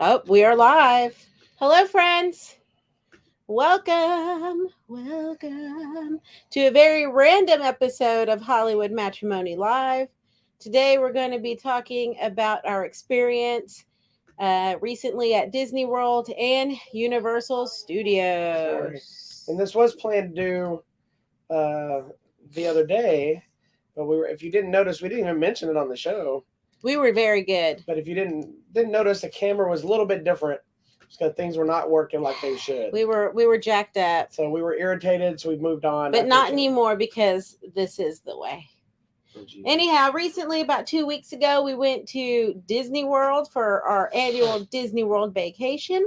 Oh, we are live. Hello, friends. Welcome to a very random episode of Hollywood Matrimony Live. Today, we're going to be talking about our experience recently at Disney World and Universal Studios. And this was planned to do the other day, but if you didn't notice, we didn't even mention it on the show. We were very good. But if you didn't notice, the camera was a little bit different because things were not working like they should. We were jacked up. So we were irritated, so we moved on. But not anymore because this is the way. Anyhow, recently, about 2 weeks ago, we went to Disney World for our annual Disney World vacation.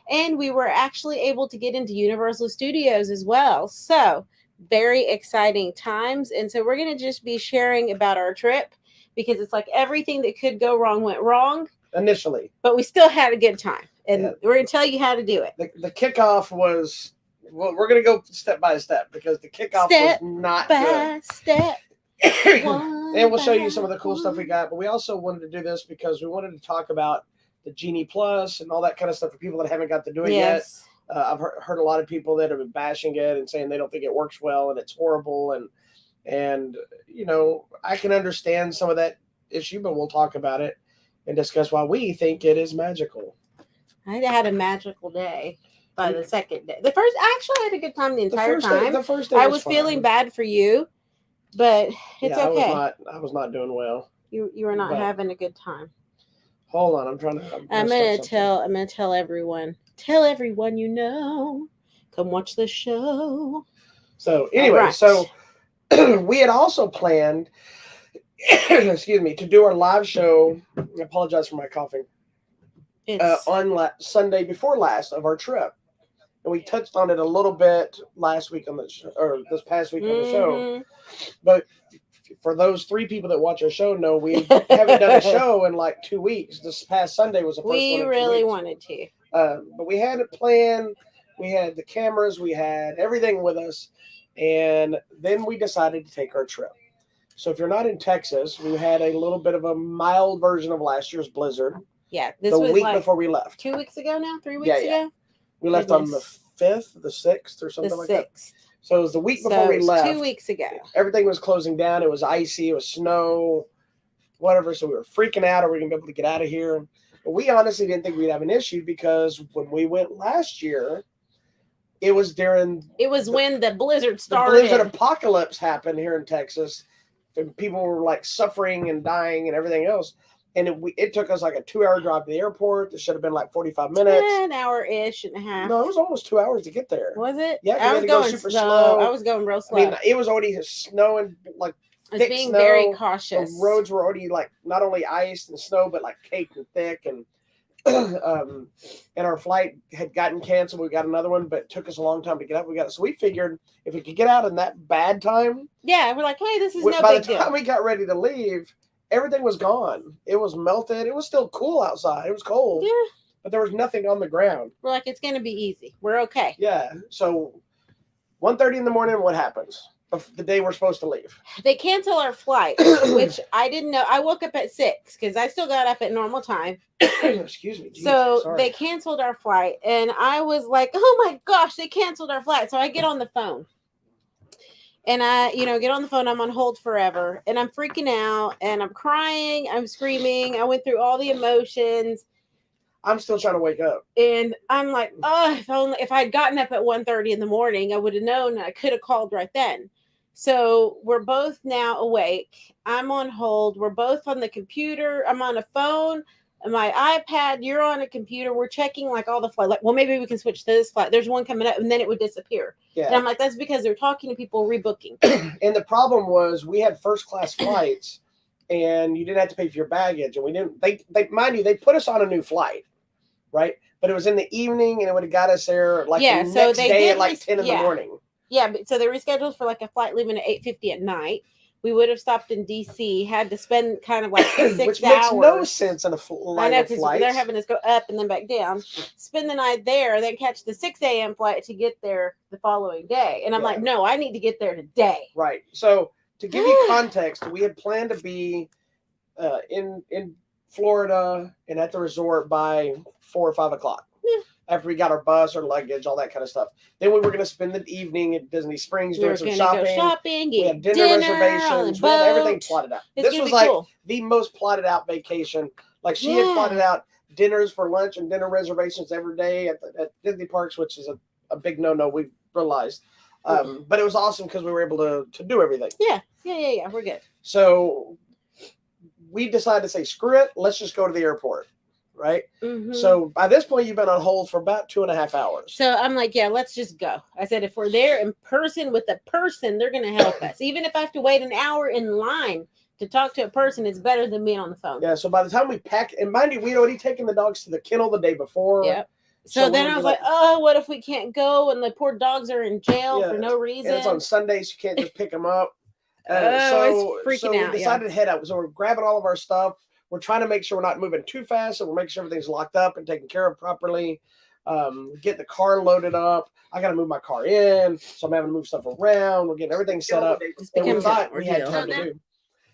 And we were actually able to get into Universal Studios as well. So, very exciting times. And so, we're going to just be sharing about our trip because it's like everything that could go wrong went wrong. Initially. But we still had a good time. And we're going to tell you how to do it. The kickoff was, well, we're going to go step by step because the kickoff was not good. Step. And we'll show you some of the cool stuff we got. But we also wanted to do this because we wanted to talk about the Genie Plus and all that kind of stuff for people that haven't got to do it yet. I've heard a lot of people that have been bashing it and saying they don't think it works well and it's horrible. And you know, I can understand some of that issue, but we'll talk about it and discuss why we think it is magical. I had a magical day by the second day. The first, I actually had a good time the entire time. The first day I was feeling bad for you, but it's okay. I was not doing well. You were not having a good time. Hold on, I'm gonna tell everyone. Tell everyone you know. Come watch the show. So anyway, so we had also planned, excuse me, to do our live show. I apologize for my coughing. On Sunday before last of our trip, and we touched on it a little bit last week on the or this past week on the show. But for those 3 people that watch our show, know we haven't done a show in like 2 weeks. This past Sunday was the first one. We really wanted to, but we had it planned. We had the cameras, we had everything with us, and then we decided to take our trip. So if you're not in Texas, we had a little bit of a mild version of last year's blizzard. Yeah, this was the week like before we left. 2 weeks ago now, 3 weeks ago. We left on the 5th, the 6th, or something like that. So it was the week before we left. 2 weeks ago. Everything was closing down. It was icy. It was snow, whatever. So we were freaking out. Are we going to be able to get out of here? But we honestly didn't think we'd have an issue because when we went last year, it was when the blizzard started. The blizzard apocalypse happened here in Texas. And people were like suffering and dying and everything else. And it took us like a 2-hour drive to the airport. It should have been like 45 minutes. An hour-ish and a half. No, it was almost 2 hours to get there. Was it? Yeah, I was going super slow. I was going real slow. I mean, it was already snowing, like I was being very cautious. The roads were already like not only iced and snow, but like caked and thick. And and our flight had gotten canceled. We got another one, but it took us a long time to get up. So we figured if we could get out in that bad time. Yeah, we're like, hey, this is no big deal. By the time we got ready to leave, everything was gone. It was melted. It was still cool outside. It was cold. Yeah. But there was nothing on the ground. We're like, it's going to be easy. We're okay. Yeah. So 1:30 in the morning, what happens? The day we're supposed to leave. They cancel our flight, which I didn't know. I woke up at 6 because I still got up at normal time. Excuse me. Jesus, so sorry. They canceled our flight. And I was like, oh my gosh, they canceled our flight. So I get on the phone. And I, get on the phone. I'm on hold forever. And I'm freaking out. And I'm crying. I'm screaming. I went through all the emotions. I'm still trying to wake up. And I'm like, oh, if I'd gotten up at 1:30 in the morning, I would have known. I could have called right then. So we're both now awake. I'm on hold. We're both on the computer. I'm on a phone. My iPad, you're on a computer. We're checking like all the flight. Like, well, maybe we can switch to this flight. There's one coming up, and then it would disappear. Yeah. And I'm like, that's because they're talking to people rebooking. And the problem was we had first class flights, and you didn't have to pay for your baggage. And we didn't. They mind you, they put us on a new flight, right? But it was in the evening, and it would have got us there like the next day at like 10 in the morning. Yeah, but so they rescheduled for like a flight leaving at 8:50 at night. We would have stopped in D.C., had to spend kind of like 6 Which hours. Which makes no sense in a line of flights. They're having us go up and then back down, spend the night there, then catch the 6 a.m. flight to get there the following day. And I'm like, no, I need to get there today. Right. So to give you context, we had planned to be in Florida and at the resort by 4 or 5 o'clock. Yeah. After we got our bus, our luggage, all that kind of stuff. Then we were going to spend the evening at Disney Springs doing some shopping. Go shopping, we had dinner reservations. We had everything plotted out. This was like the most plotted out vacation. Like she had plotted out dinners for lunch and dinner reservations every day at Disney parks, which is a big no-no, we've realized. But it was awesome because we were able to do everything. Yeah. We're good. So we decided to say, screw it. Let's just go to the airport. Right. Mm-hmm. So by this point, you've been on hold for about 2.5 hours. So I'm like, yeah, let's just go. I said, if we're there in person with a person, they're going to help us. Even if I have to wait an hour in line to talk to a person, it's better than being on the phone. Yeah. So by the time we pack, and mind you, we'd already taken the dogs to the kennel the day before. Yep. So then I was like, oh, what if we can't go and the poor dogs are in jail for no reason? And it's on Sundays. You can't just pick them up. It's freaking out. We decided to head out. So we're grabbing all of our stuff. We're trying to make sure we're not moving too fast. So we're making sure everything's locked up and taken care of properly. Get the car loaded up. I got to move my car in. So I'm having to move stuff around. We're getting everything set up. And we thought we had time to do.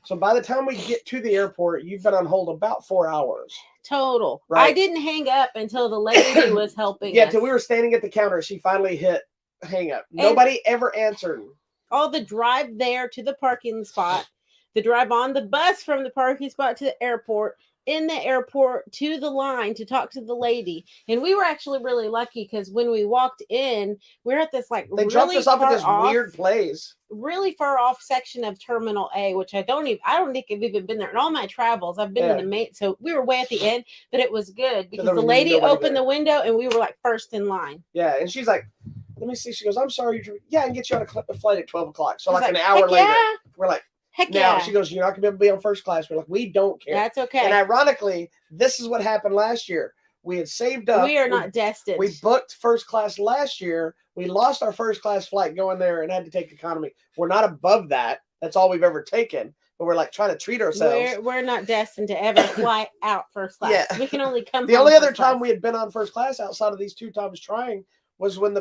So by the time we get to the airport, you've been on hold about 4 hours. Total. Right? I didn't hang up until the lady was helping us. Till we were standing at the counter. She finally hit hang up. Nobody ever answered. All the drive there to the parking spot, the drive on the bus from the parking spot to the airport, in the airport to the line to talk to the lady. And we were actually really lucky because when we walked in, we're at this like they dropped us off at this weird place. Really far off section of Terminal A, which I don't think I've even been there in all my travels. I've been in the main, so we were way at the end, but it was good because the lady opened the window and we were like first in line. Yeah, and she's like, let me see. She goes, I'm sorry. Yeah, I can get you on a flight at 12 o'clock. So like an hour later, we're like, heck now she goes, you're not gonna be able to be on first class. We're like, we don't care. That's okay. And ironically, this is what happened last year. We had saved up. We are not destined. We booked first class last year. We lost our first class flight going there and had to take economy. We're not above that. That's all we've ever taken. But we're like trying to treat ourselves. We're not destined to ever fly out first class. Yeah. We can only come. The only other time we had been on first class outside of these 2 times trying was when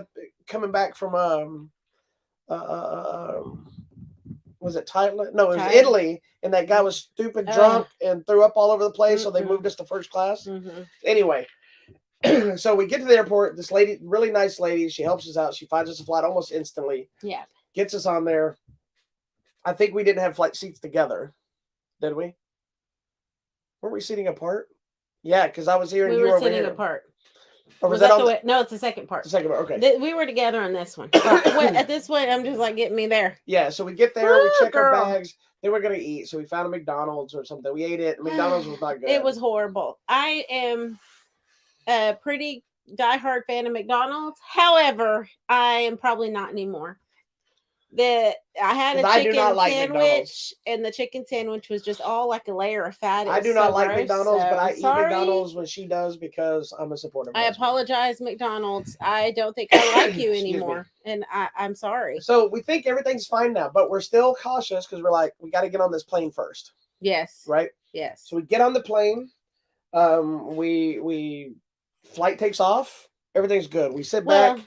coming back from was it Thailand? No, it was Italy, and that guy was stupid drunk and threw up all over the place, so they moved us to first class. Anyway, so we get to the airport. This lady, really nice lady, she helps us out. She finds us a flight almost instantly. Yeah. Gets us on there. I think we didn't have flight seats together, did we? Weren't we sitting apart? Yeah, because I was here and you were over here. We were sitting apart. Or was that on the... No, it's the second part. The second part, okay. We were together on this one. At this point, I'm just like, getting me there. Yeah, so we get there, we check our bags. Then we're going to eat. So we found a McDonald's or something. We ate it. McDonald's was not good. It was horrible. I am a pretty diehard fan of McDonald's. However, I am probably not anymore. I had a chicken sandwich, and the chicken sandwich was just all like a layer of fat. I do not like McDonald's, but I eat McDonald's when she does because I'm a supporter. I apologize, McDonald's. I don't think I like you anymore, and I'm sorry. So we think everything's fine now, but we're still cautious because we're like, we got to get on this plane first. Yes. Right? Yes. So we get on the plane. We flight takes off. Everything's good. We sit back.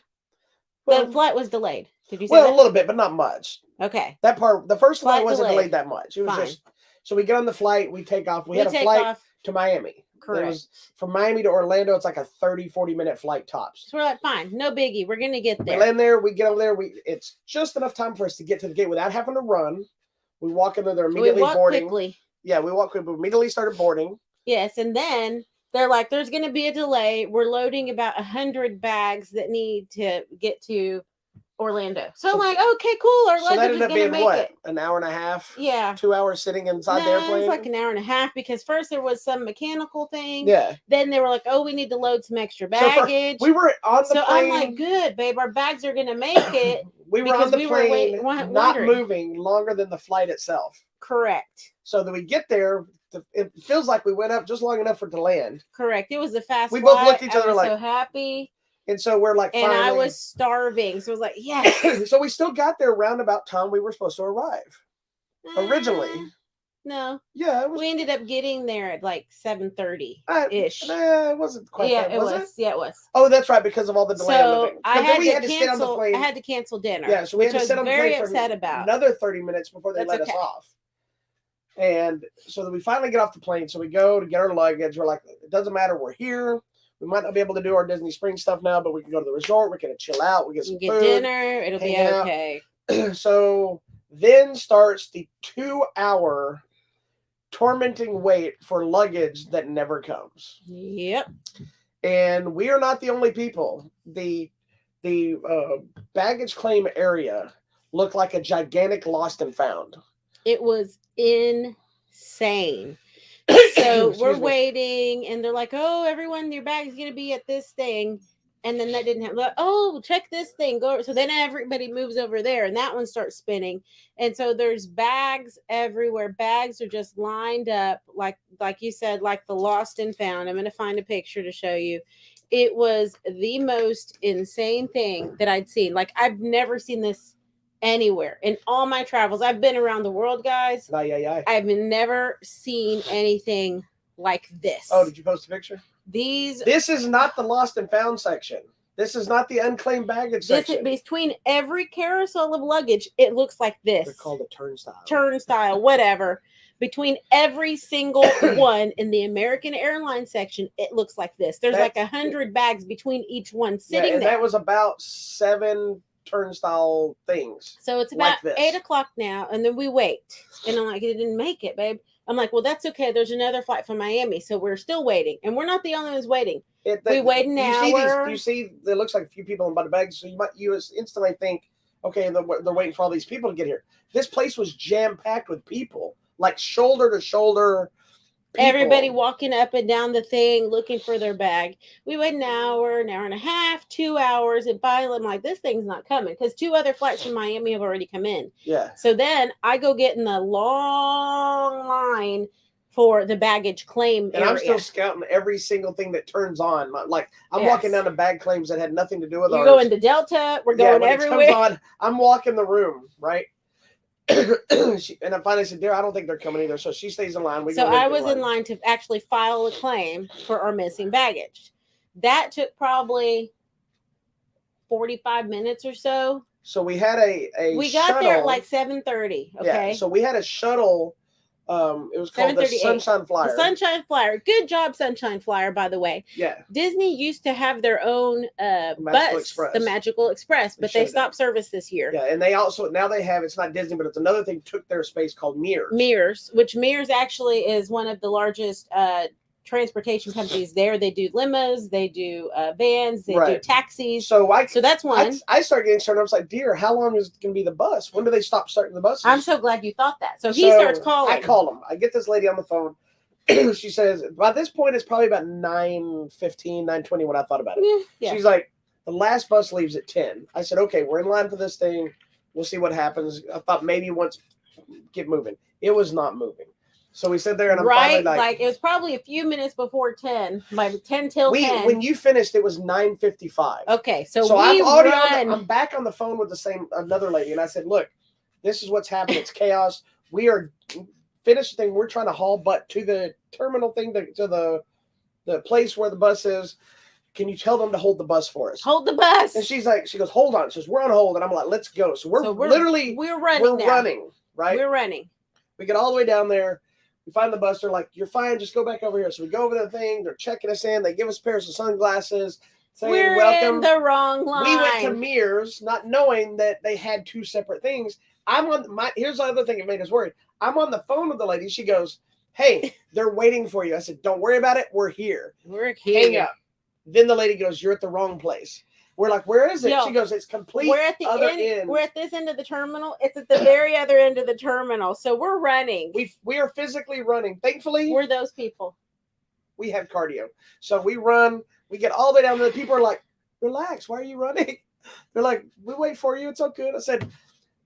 The flight was delayed. Did you say that? A little bit, but not much. Okay. That part, the first flight wasn't delayed that much. It was just, so we get on the flight, we take off. We had a flight to Miami. Correct. From Miami to Orlando, it's like a 30-40 minute flight tops. So we're like, fine, no biggie. We're going to get there. We land there, we get over there. It's just enough time for us to get to the gate without having to run. We walk in there, they're immediately boarding. Quickly. Yeah, we walk quickly. We immediately started boarding. Yes, and then they're like, there's going to be a delay. We're loading about 100 bags that need to get to Orlando. So I'm like, okay, cool. Our luggage is going to make it. An hour and a half? Yeah. 2 hours sitting inside the airplane? It's like an hour and a half because first there was some mechanical thing. Yeah. Then they were like, oh, we need to load some extra baggage. We were on the plane. So I'm like, good, babe. Our bags are going to make it. We were on the plane, not moving longer than the flight itself. Correct. So that we get there, it feels like we went up just long enough for it to land. Correct. It was a fast flight. We both looked at each other like, so happy. And so we're like, and I was starving. So I was like, yes. So we still got there around about time we were supposed to arrive. Originally. No. Yeah. We ended up getting there at like 7:30-ish. It wasn't quite that, was it? Yeah, it was. Oh, that's right, because of all the delay on the plane. I had to cancel, stay on the plane. I had to cancel dinner. Yeah, so we had to sit on the plane for another 30 minutes before they let us off. And so then we finally get off the plane. So we go to get our luggage. We're like, it doesn't matter. We're here. We might not be able to do our Disney Springs stuff now, but we can go to the resort. We're going to chill out. We get some food, dinner. It'll be okay. So then starts the 2-hour tormenting wait for luggage that never comes. Yep. And we are not the only people. The baggage claim area looked like a gigantic lost and found. It was insane. So we're waiting, and they're like, "Oh, everyone, your bag's gonna be at this thing," and then that didn't happen. Like, "Oh, check this thing." Go. So then everybody moves over there, and that one starts spinning, and so there's bags everywhere. Bags are just lined up, like you said, like the lost and found. I'm gonna find a picture to show you. It was the most insane thing that I'd seen. Like, I've never seen this anywhere in all my travels. I've been around the world, guys. I've never seen anything like this. Oh, did you post a picture? This is not the lost and found section. This is not the unclaimed baggage section. Between every carousel of luggage, it looks like this. They're called a turnstile. Turnstile, whatever. Between every single one in the American Airlines section, it looks like this. There's like 100 bags between each one sitting there. That was about 7 turnstile things. So it's about 8 o'clock now, and then we wait. And I'm like, it didn't make it, babe. I'm like, well, that's okay. There's another flight from Miami, so we're still waiting, and we're not the only ones waiting. We wait an hour. You see, there looks like a few people in the bags, so you instantly think, okay, they're waiting for all these people to get here. This place was jam packed with people, like shoulder to shoulder. People. Everybody walking up and down the thing looking for their bag. We wait an hour and a half, 2 hours, and finally I'm like, this thing's not coming because 2 other flights from Miami have already come in. Yeah. So then I go get in the long line for the baggage claim and area. I'm still scouting every single thing that turns on. Like I'm walking down to bag claims that had nothing to do with ours. You're going to Delta. We're going everywhere. It comes on, I'm walking the room, right? And I finally said, dear, I don't think they're coming either. So she stays in line. So I was in line to actually file a claim for our missing baggage. That took probably 45 minutes or so. So we had we got shuttle. there at like 7:30. Okay. Yeah, so we had a shuttle. It was called the Sunshine Flyer. The Sunshine Flyer. Good job, Sunshine Flyer, by the way. Yeah. Disney used to have their own bus, the Magical Express, but they stopped service this year. Yeah, and they also, now they have, it's not Disney, but it's another thing, took their space called Mears. Mears actually is one of the largest transportation companies there. They do limos, they do vans, they do taxis. So that's one. I started getting started. I was like, dear, how long is it going to be the bus? When do they stop starting the buses? I'm so glad you thought that. So he starts calling. I call him. I get this lady on the phone. She says, by this point, it's probably about 9:15, 9:20 when I thought about it. Yeah. She's like, the last bus leaves at 10. I said, okay, we're in line for this thing. We'll see what happens. I thought maybe once get moving. It was not moving. So we sit there and I'm finally like it was probably a few minutes before 10, by 10 till 10. When you finished, it was 9:55. Okay, so I'm back on the phone with another lady, and I said, look, this is what's happening. It's chaos. We are finished the thing. We're trying to haul butt to the terminal thing, to the place where the bus is. Can you tell them to hold the bus for us? Hold the bus. And she goes, hold on. She says, we're on hold. And I'm like, let's go. So we're running. We're running, right? We're running. We get all the way down there. We find the bus. They're like, you're fine. Just go back over here. So we go over the thing. They're checking us in. They give us pairs of sunglasses. Saying, we're welcome. In the wrong line. We went to Mears, not knowing that they had 2 separate things. Here's the other thing that made us worried. I'm on the phone with the lady. She goes, hey, they're waiting for you. I said, don't worry about it. We're here. We're here. Hang up. Then the lady goes, you're at the wrong place. We're like, where is it? She goes, it's complete. We're at the end. We're at this end of the terminal. It's at the very other end of the terminal. So we're running. We are physically running. Thankfully, we're those people. We have cardio. So we run. We get all the way down there. People are like, relax. Why are you running? They're like, we wait for you. It's all good. I said,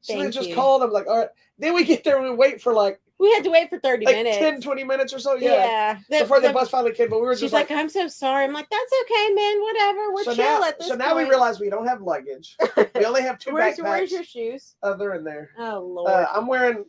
so they just called. I'm like, all right. Then we get there and we wait for we had to wait for 30 minutes. 10, 20 minutes or so. Yeah. Before the bus finally came, but we were just like, I'm so sorry. I'm like, that's okay, man. Whatever. We're chill at this point. So now we realize we don't have luggage. We only have 2 backpacks. Where's your shoes? Oh, they're in there. Oh, Lord.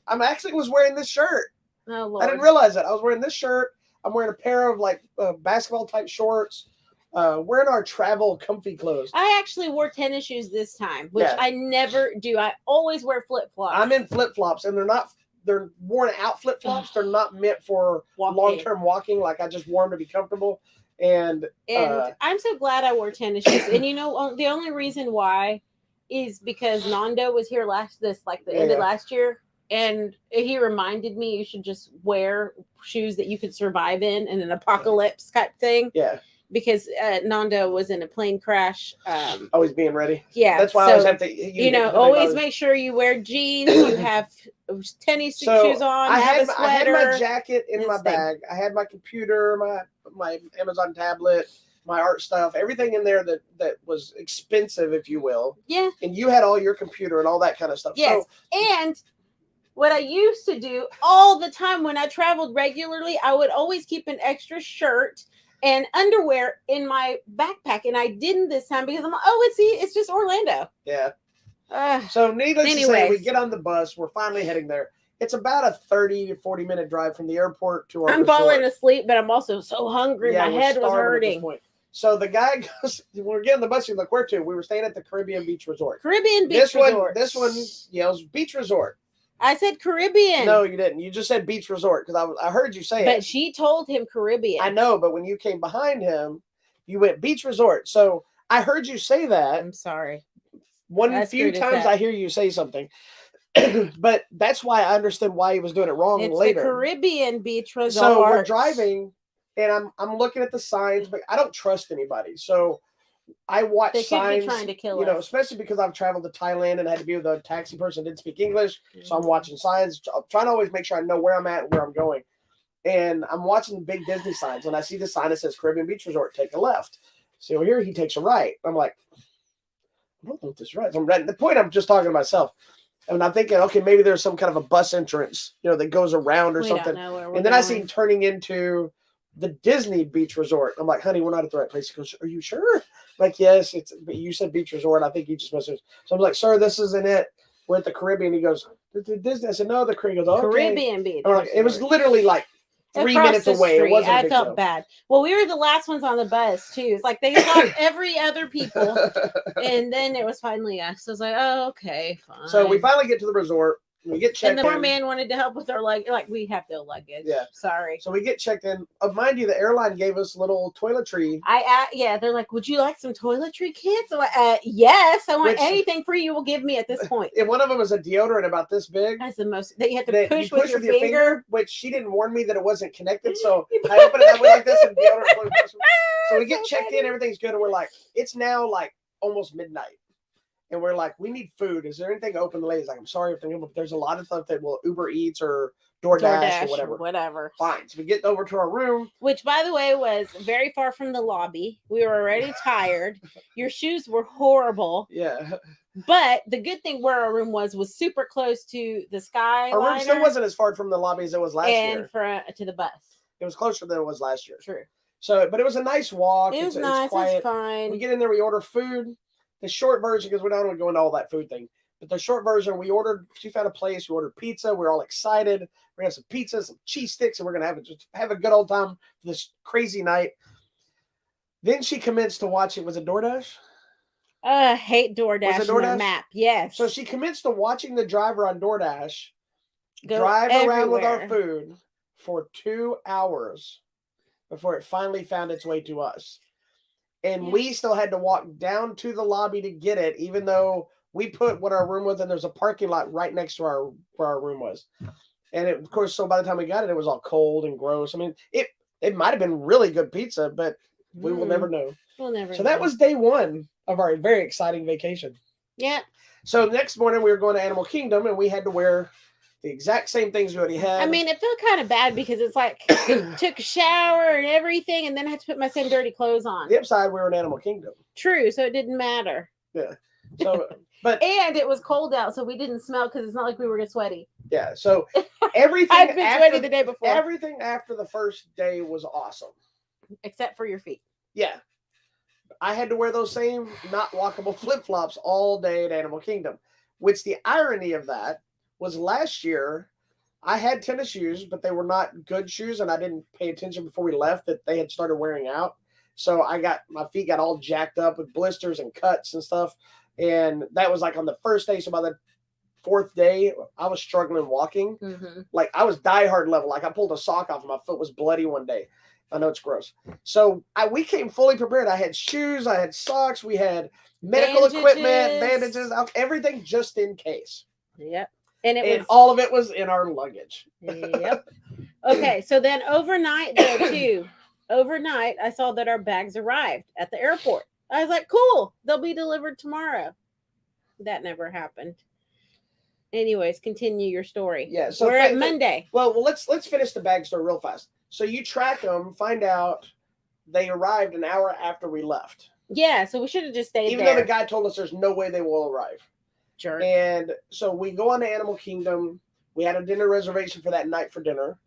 I actually was wearing this shirt. Oh, Lord. I didn't realize it. I was wearing this shirt. I'm wearing a pair of basketball type shorts. Wearing our travel comfy clothes. I actually wore tennis shoes this time, which I never do. I always wear flip-flops. I'm in flip-flops, and they're not they're worn out flip flops. They're not meant for long term walking. Like I just wore them to be comfortable. And I'm so glad I wore tennis shoes. And you know, the only reason why is because Nando was here end of last year, and he reminded me you should just wear shoes that you could survive in an apocalypse type thing. Yeah. Because Nando was in a plane crash. Always being ready. Yeah. That's why I always have to. Always make sure you wear jeans. You have tennis shoes on. I have a sweater. I had my jacket in my bag. I had my computer, my Amazon tablet, my art stuff, everything in there that was expensive, if you will. Yeah. And you had all your computer and all that kind of stuff. Yes. So, and what I used to do all the time when I traveled regularly, I would always keep an extra shirt and underwear in my backpack, and I didn't this time because I'm like, it's just Orlando. Yeah. So needless to say, we get on the bus. We're finally heading there. It's about a 30 to 40 minute drive from the airport to our resort. Falling asleep, but I'm also so hungry. Yeah, my head was hurting. So the guy goes, when we're getting the bus, he's like, where to? We were staying at the Caribbean Beach Resort. This one yells Beach Resort. I said Caribbean. No, you didn't. You just said Beach Resort because I heard you say it. But she told him Caribbean. I know, but when you came behind him, you went Beach Resort. So I heard you say that. I'm sorry. One few times I hear you say something. But that's why I understood why he was doing it wrong later. The Caribbean Beach Resort. So we're driving, and I'm looking at the signs, but I don't trust anybody. So I watch signs, trying to kill us. Especially because I've traveled to Thailand and had to be with a taxi person who didn't speak English. Mm-hmm. So I'm watching signs. I'm trying to always make sure I know where I'm at and where I'm going. And I'm watching the big Disney signs. When I see the sign that says Caribbean Beach Resort, take a left. So here he takes a right. I'm like, I don't know if this is right. So at the point I'm just talking to myself. And I'm thinking, okay, maybe there's some kind of a bus entrance, that goes around or something. And then I see him turning into the Disney Beach Resort. I'm like, honey, we're not at the right place. He goes, are you sure? I'm like, yes, but you said Beach Resort. I think he just messaged. So I'm like, sir, this isn't it. We're at the Caribbean. He goes, the Disney. I said, no, the Caribbean. He goes, okay. Caribbean Beach. Like, it was literally like 3 minutes away. It wasn't I felt bad. Well, we were the last ones on the bus too. It's like they stopped every other people, and then it was finally us. So I was like, oh, okay, fine. So we finally get to the resort. We get checked in. And the poor man wanted to help with our luggage. Like, we have no luggage. Yeah. Sorry. So we get checked in. Mind you, the airline gave us little toiletry. They're like, would you like some toiletry kits? I'm like, yes. I want anything free you will give me at this point. And one of them is a deodorant about this big. That's the most, that you have to push with your finger. Which she didn't warn me that it wasn't connected. So I open it up like this and deodorant. So we get checked in. Everything's good. And we're like, it's now like almost midnight. And we're like, we need food. Is there anything open? The lady's like, I'm sorry, but there's a lot of stuff that will Uber Eats or DoorDash or whatever. Fine. So we get over to our room. Which, by the way, was very far from the lobby. We were already tired. Your shoes were horrible. Yeah. But the good thing where our room was super close to the Skyliner. Our room still wasn't as far from the lobby as it was last year. And to the bus. It was closer than it was last year. True. So, but it was a nice walk. It was nice. It's quiet. It's fine. We get in there. We order food. The short version, because we don't want to go into all that food thing, but the short version, she found a place, we ordered pizza, we're all excited, we're going to have some pizza, some cheese sticks, and we're going to have a good old time for this crazy night. Then she commenced to watch it. Was it DoorDash? I hate DoorDash. Was it DoorDash? Map, yes. So she commenced to watching the driver on DoorDash drive around with our food for 2 hours before it finally found its way to us. And we still had to walk down to the lobby to get it, even though we put what our room was, and there's a parking lot right next to where our room was. And of course, so by the time we got it, it was all cold and gross. I mean, it might have been really good pizza, but we will never know. We'll never know. So that was day one of our very exciting vacation. Yeah. So next morning we were going to Animal Kingdom, and we had to wear the exact same things we already had. I mean, it felt kind of bad because it's like took a shower and everything, and then I had to put my same dirty clothes on. The upside, we were in Animal Kingdom. True, so it didn't matter. Yeah. So, but and it was cold out, so we didn't smell because it's not like we were sweaty. Yeah. So everything. I'd been sweaty the day before. Everything after the first day was awesome, except for your feet. Yeah. I had to wear those same not walkable flip flops all day at Animal Kingdom. Which the irony of that was last year, I had tennis shoes, but they were not good shoes, and I didn't pay attention before we left that they had started wearing out. So my feet got all jacked up with blisters and cuts and stuff. And that was like on the first day. So by the 4th day, I was struggling walking. Like I was diehard level. Like I pulled a sock off and my foot was bloody one day. I know it's gross. So we came fully prepared. I had shoes, I had socks, we had medical equipment, bandages, everything just in case. Yep. And all of it was in our luggage. Yep. Okay, so then overnight though too. Overnight, I saw that our bags arrived at the airport. I was like, cool, they'll be delivered tomorrow. That never happened. Anyways, continue your story. Yeah, so we're at Monday. Well, let's finish the bag story real fast. So you track them, find out they arrived an hour after we left. Yeah, so we should have just stayed Even though the guy told us there's no way they will arrive. Sure. And so we go on to Animal Kingdom. We had a dinner reservation for that night for dinner.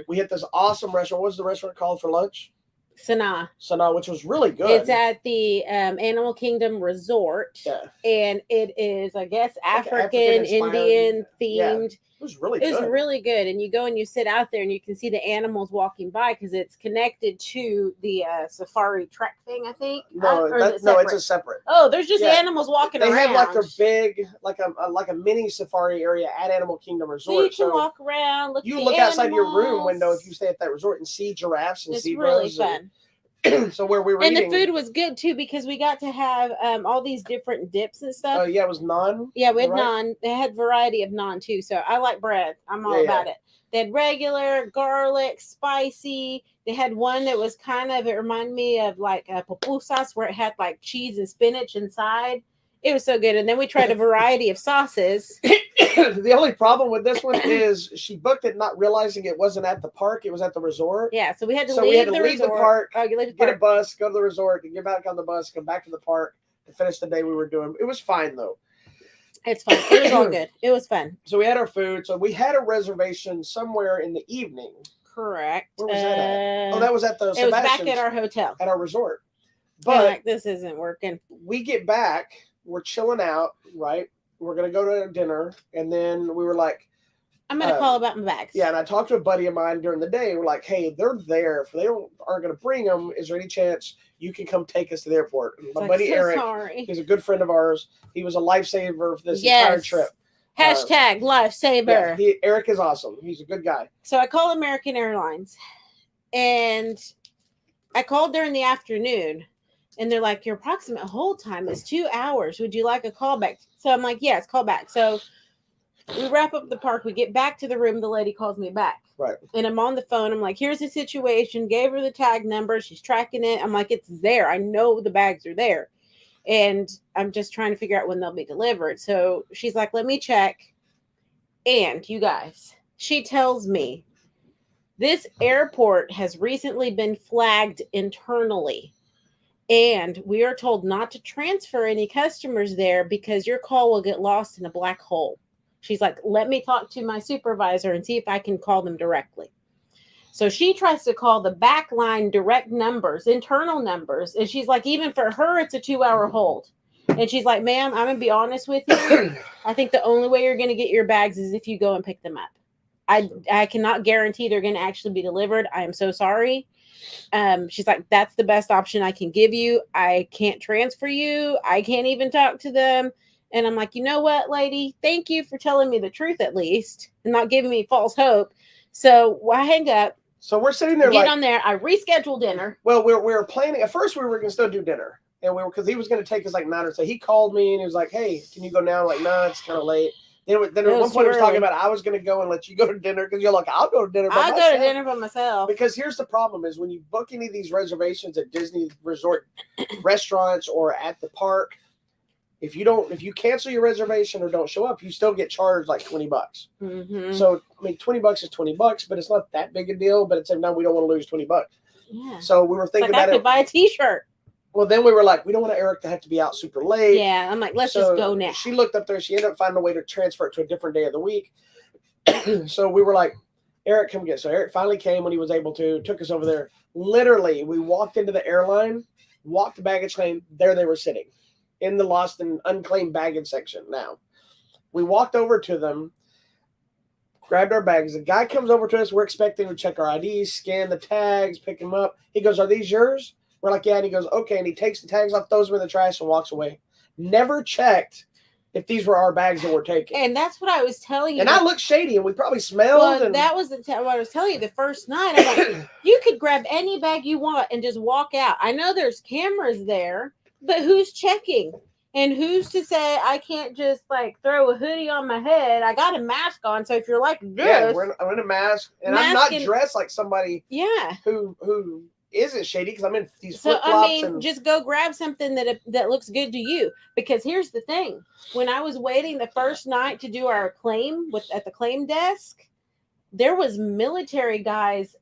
We hit this awesome restaurant. What was the restaurant called for lunch? Sanaa, which was really good. It's at the Animal Kingdom Resort. Yeah. And it is, I guess, African Indian themed. Yeah. It was really good. It was really good. And you go and you sit out there and you can see the animals walking by because it's connected to the safari trek thing, I think. No, it's a separate. Oh, there's just animals walking around. They have like a big, like a mini safari area at Animal Kingdom Resort. So you can walk around, look outside your room window if you stay at that resort and see giraffes and zebras. It's really fun. So where we were eating, the food was good too because we got to have all these different dips and stuff. Oh yeah, it was naan. Yeah, we had naan. They had variety of naan too. So I like bread. I'm all about it. They had regular, garlic, spicy. They had one that was it reminded me of like a pupusas where it had like cheese and spinach inside. It was so good. And then we tried a variety of sauces. The only problem with this one is she booked it not realizing it wasn't at the park. It was at the resort. Yeah, so we had to leave the park, get a bus, go to the resort, and get back on the bus, come back to the park to finish the day we were doing. It was fine, though. It's fine. It was all good. It was fun. So we had our food. So we had a reservation somewhere in the evening. Correct. Where was that at? Oh, that was at the It was back at our hotel. At our resort. But this isn't working. We get back. We're chilling out, right? We're going to go to dinner. And then we were like, I'm going to call about my bags. Yeah, and I talked to a buddy of mine during the day. We're like, hey, they're there. If they aren't going to bring them, is there any chance you can come take us to the airport? And my buddy Eric, he's a good friend of ours. He was a lifesaver for this entire trip. Hashtag lifesaver. Yeah, Eric is awesome. He's a good guy. So I called American Airlines. And I called during the afternoon. And they're like, your approximate hold time is 2 hours. Would you like a callback? So I'm like, yes, call back. So we wrap up the park. We get back to the room. The lady calls me back. Right. And I'm on the phone. I'm like, here's the situation. Gave her the tag number. She's tracking it. I'm like, it's there. I know the bags are there. And I'm just trying to figure out when they'll be delivered. So she's like, let me check. And you guys, she tells me this airport has recently been flagged internally. And we are told not to transfer any customers there because your call will get lost in a black hole. She's like, let me talk to my supervisor and see if I can call them directly. So she tries to call the back line direct numbers, internal numbers. And she's like, even for her, it's a 2-hour hold. And she's like, ma'am, I'm going to be honest with you. I think the only way you're going to get your bags is if you go and pick them up. I cannot guarantee they're going to actually be delivered. I am so sorry. She's like, that's the best option I can give you. I can't transfer you. I can't even talk to them. And I'm like, you know what, lady? Thank you for telling me the truth at least and not giving me false hope. So I hang up. So we're sitting there get on there. I rescheduled dinner. Well, we were planning. At first, we were going to still do dinner. And because he was going to take us like 9 or so. He called me and he was like, hey, can you go now? I'm like, no, it's kind of late. Then at one point, he was talking about I was going to go and let you go to dinner because you're like, I'll go to dinner by myself. I'll go to dinner by myself. Because here's the problem is when you book any of these reservations at Disney resort restaurants or at the park, if you cancel your reservation or don't show up, you still get charged like $20. Mm-hmm. So, I mean, $20 is $20, but it's not that big a deal. But at the same time, we don't want to lose $20. Yeah. So we were thinking about I could buy a T-shirt. Well, then we were like, we don't want Eric to have to be out super late. Yeah, I'm like, let's just go now. She looked up there. She ended up finding a way to transfer it to a different day of the week. So we were like, Eric, come get us. So Eric finally came when he was able to, took us over there. Literally, we walked into the airline, walked the baggage claim. There they were sitting in the lost and unclaimed baggage section now. We walked over to them, grabbed our bags. The guy comes over to us. We're expecting to check our IDs, scan the tags, pick them up. He goes, are these yours? We're like, yeah. And he goes, okay. And he takes the tags off, throws them in the trash and walks away. Never checked if these were our bags that we're taking. And that's what I was telling you. And I looked shady, and we probably smelled. Well, that was what I was telling you the first night. I'm like, you could grab any bag you want and just walk out. I know there's cameras there, but who's checking? And who's to say I can't just like throw a hoodie on my head? I got a mask on, so if you're like this, I'm in a mask, and I'm not dressed like somebody. Yeah. Who isn't shady because I'm in these flip flops. I mean, just go grab something that looks good to you. Because here's the thing: when I was waiting the first night to do our claim at the claim desk, there was military guys'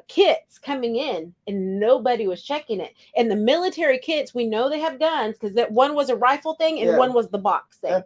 kits coming in, and nobody was checking it. And the military kits, we know they have guns because that one was a rifle thing and one was the box thing. Yeah.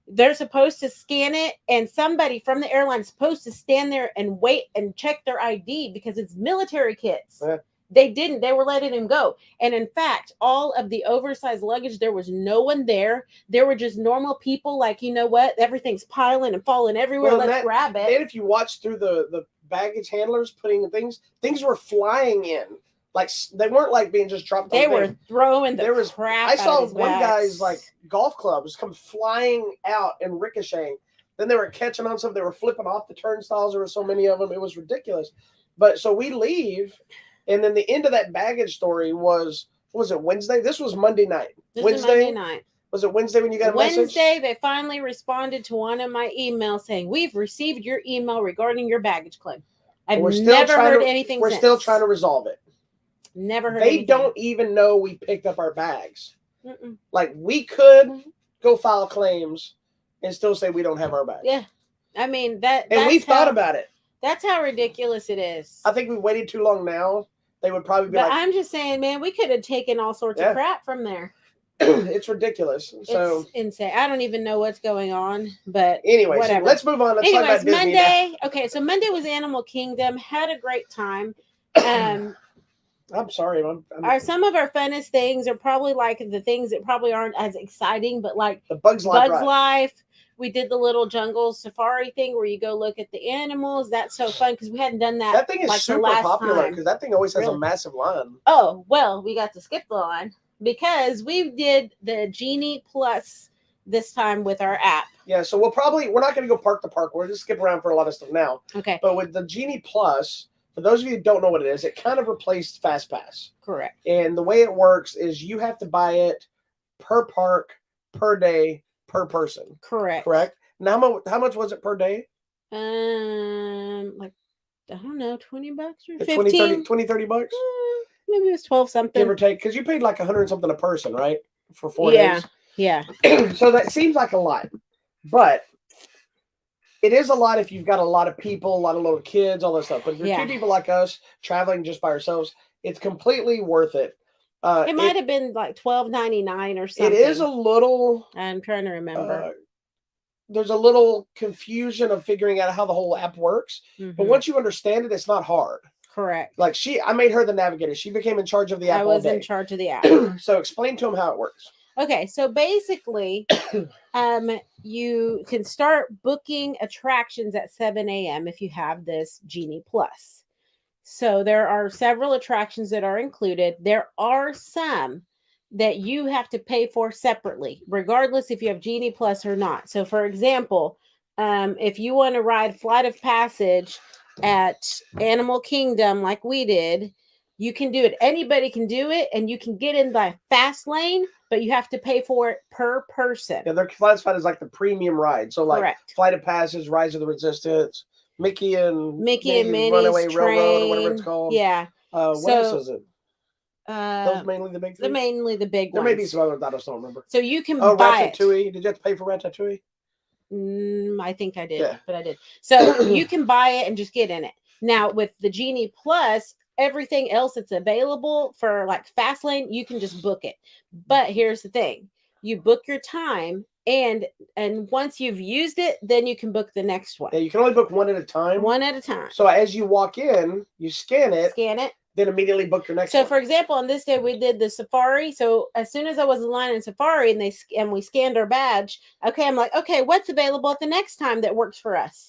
They're supposed to scan it, and somebody from the airline is supposed to stand there and wait and check their ID because it's military kits. Yeah. They didn't. They were letting him go. And in fact, all of the oversized luggage, there was no one there. There were just normal people like, you know what? Everything's piling and falling everywhere. Well, let's grab it. Then if you watch through the baggage handlers putting the things were flying in. Like, they weren't like being just dropped. They were throwing the crap. I saw one guy's like golf clubs come flying out and ricocheting. Then they were catching on something. They were flipping off the turnstiles. There were so many of them. It was ridiculous. But so we leave. And then the end of that baggage story was it Wednesday? This was Monday night. Monday night. Was it Wednesday when you got a message? Wednesday, they finally responded to one of my emails saying, "We've received your email regarding your baggage claim." I've never heard anything since. We're still trying to resolve it. Never heard anything. They don't even know we picked up our bags. Mm-mm. Like, we could go file claims and still say we don't have our bags. Yeah. I mean, and we've thought about it. That's how ridiculous it is. I think we waited too long now. They would probably be I'm just saying, man, we could have taken all sorts of crap from there. It's ridiculous. So it's insane. I don't even know what's going on, but anyway, whatever. So let's move on. Let's talk about Disney Monday. Now. Okay, so Monday was Animal Kingdom. Had a great time. I'm sorry. Some of our funnest things are probably like the things that probably aren't as exciting, but like the Bugs Life. We did the little jungle safari thing where you go look at the animals. That's so fun because we hadn't done that. That thing is super popular because that thing always has a massive line. Oh, well, we got to skip the line because we did the Genie Plus this time with our app. Yeah, so we're not going to go park to park. We're just skip around for a lot of stuff now. Okay. But with the Genie Plus, for those of you who don't know what it is, it kind of replaced FastPass. Correct. And the way it works is you have to buy it per park, per day, per person. Correct. Now, how much was it per day? Like, I don't know, $20 or 15? 20, 30 bucks? Maybe it was 12 something. Give or take, because you paid like 100 something a person, right? For 4 days. Yeah. So that seems like a lot, but it is a lot if you've got a lot of people, a lot of little kids, all that stuff. But if you're two people like us traveling just by ourselves, it's completely worth it. It might have been like $12.99 or something. It is a little. I'm trying to remember. There's a little confusion of figuring out how the whole app works, but once you understand it, it's not hard. Correct. Like I made her the navigator. She became in charge of the app. I was in charge of the app. So explain to them how it works. Okay, so basically, you can start booking attractions at 7 a.m. if you have this Genie Plus. So there are several attractions that are included. There are some that you have to pay for separately, regardless if you have Genie Plus or not. So, for example, if you want to ride Flight of Passage at Animal Kingdom like we did, you can do it. Anybody can do it, and you can get in the fast lane, but you have to pay for it per person. Yeah, they're classified as like the premium ride. So, like Correct. Flight of Passage, Rise of the Resistance, Mickey and Minnie's Runaway Train. Railroad, or whatever it's called. Yeah. What else is it? Those mainly the big three? Mainly the big ones. There may be some other that I just don't remember. So you can buy Ratatouille. Did you have to pay for Ratatouille? I think I did, but I did. So you can buy it and just get in it. Now, with the Genie Plus, everything else that's available for like Fastlane, you can just book it. But here's the thing. You book your time, and once you've used it, then you can book the next one. Yeah, you can only book one at a time. One at a time. So as you walk in, you scan it. Then immediately book your next one. So, for example, on this day, we did the safari. So as soon as I was in line in safari and we scanned our badge, I'm like, okay, what's available at the next time that works for us?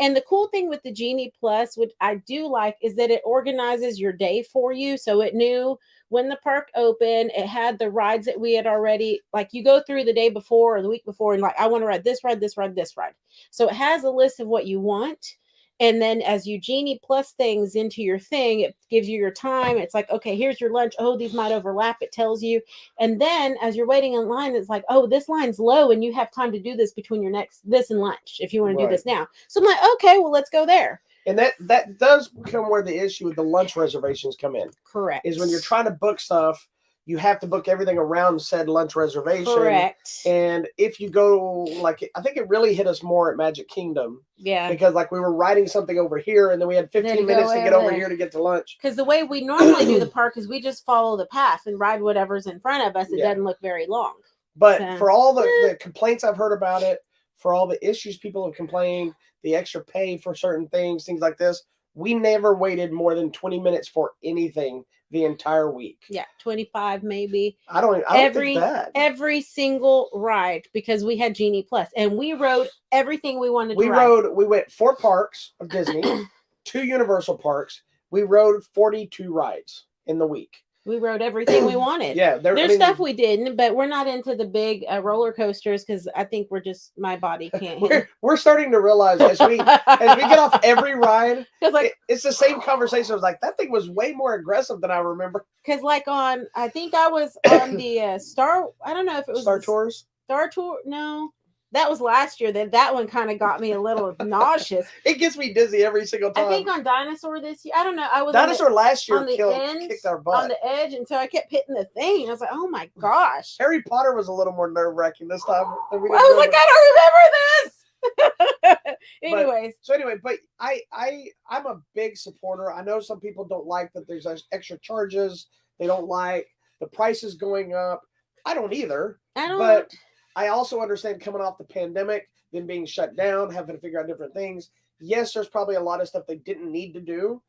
And the cool thing with the Genie Plus, which I do like, is that it organizes your day for you. So it knew when the park opened, it had the rides that we had already, like you go through the day before or the week before and like, I want to ride this ride, this ride, this ride. So it has a list of what you want. And then as you Genie Plus things into your thing, it gives you your time. It's like, okay, here's your lunch. Oh, these might overlap. It tells you. And then as you're waiting in line, it's like, oh, this line's low and you have time to do this between your this and lunch if you want to do this now. So I'm like, okay, well, let's go there. And that does become where the issue with the lunch reservations come in. Correct. Is when you're trying to book stuff, you have to book everything around said lunch reservation. Correct. And if you go, like, I think it really hit us more at Magic Kingdom. Yeah. Because, like, we were riding something over here, and then we had 15 minutes to get over here to get to lunch. Because the way we normally do the park is we just follow the path and ride whatever's in front of us. It doesn't look very long. But for all the complaints I've heard about it, for all the issues people have complained, the extra pay for certain things like this, we never waited more than 20 minutes for anything the entire week. Yeah, 25 maybe. I don't think that. Every single ride, because we had Genie Plus and we rode everything we wanted to ride. We went 4 parks of Disney, 2 Universal parks. We rode 42 rides in the week. We rode everything we wanted. Yeah, there's stuff we didn't, but we're not into the big roller coasters because I think my body can't. We're starting to realize as we get off every ride, it's the same conversation. I was like, that thing was way more aggressive than I remember. Because I think I was on the I don't know if it was Star Tours. Star Tour, no. That was last year. That one kind of got me a little nauseous. It gets me dizzy every single time. I think on Dinosaur this year. I don't know. I was Dinosaur last year kicked our butt. On the edge, and so I kept hitting the thing. I was like, oh my gosh. Harry Potter was a little more nerve-wracking this time. I was like, I don't remember this. Anyways. But I'm a big supporter. I know some people don't like that there's extra charges. They don't like the prices going up. I don't either. But I also understand coming off the pandemic, them being shut down, having to figure out different things. Yes, there's probably a lot of stuff they didn't need to do,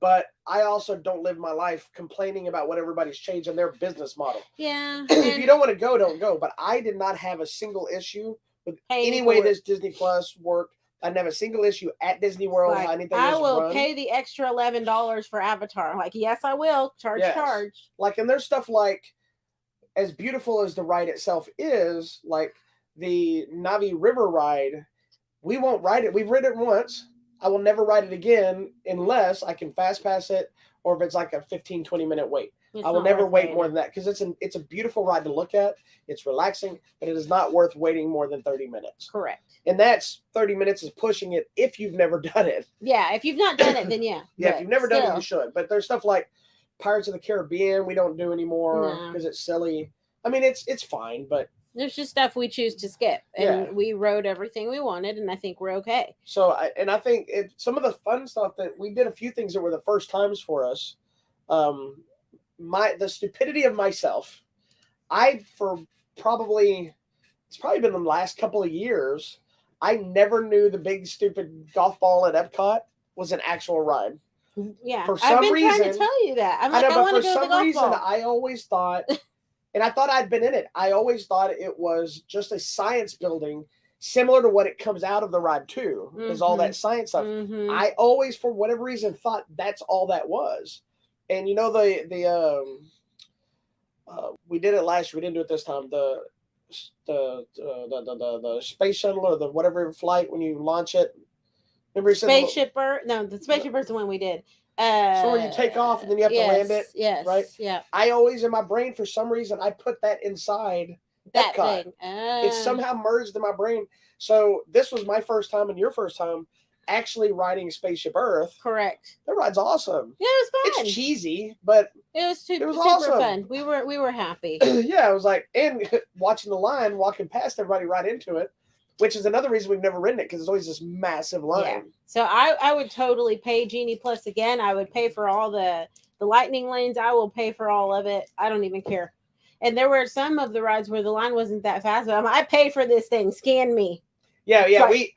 but I also don't live my life complaining about what everybody's changing their business model. Yeah. If you don't want to go, don't go. But I did not have a single issue with any way this Disney Plus worked. I didn't have a single issue at Disney World. Like, I will pay the extra $11 for Avatar. Like, yes, I will. Charge. Like, and there's stuff like, as beautiful as the ride itself is, like the Navi River ride, we won't ride it. We've ridden it once. I will never ride it again unless I can fast pass it or if it's like a 15, 20-minute wait. I will never wait more than that because it's a beautiful ride to look at. It's relaxing, but it is not worth waiting more than 30 minutes. Correct. And that's 30 minutes is pushing it if you've never done it. Yeah, if you've not done it, then yeah. Yeah, if you've never done it, you should. But there's stuff like Pirates of the Caribbean we don't do anymore because it's silly. I mean, it's fine, but there's just stuff we choose to skip, and we rode everything we wanted, and I think we're okay. So, I think some of the fun stuff that we did a few things that were the first times for us. The stupidity of myself. It's probably been the last couple of years. I never knew the big stupid golf ball at Epcot was an actual ride. Yeah, for some reason, trying to tell you that. I'm like, I want to go to the golf ball. I always thought, and I thought I'd been in it. I always thought it was just a science building, similar to what it comes out of the ride too. Is all that science stuff. Mm-hmm. I always, for whatever reason, thought that's all that was. And you know we did it last year. We didn't do it this time. The space shuttle or the whatever flight when you launch it. Remember Spaceship Earth? No, the Spaceship Earth's the one we did. So where you take off and then you have to land it. Yes. Right. Yeah. I always in my brain for some reason I put that inside that Epcot. Thing. It's somehow merged in my brain. So this was my first time and your first time actually riding Spaceship Earth. Correct. That ride's awesome. Yeah, it was fun. It's cheesy, but it was super awesome. fun. We were happy. Yeah, it was like, and watching the line, walking past everybody right into it, which is another reason we've never ridden it because it's always this massive line. Yeah. So I would totally pay Genie Plus again. I would pay for all the lightning lanes. I will pay for all of it. I don't even care. And there were some of the rides where the line wasn't that fast, but I pay for this thing. Scan me. Yeah. We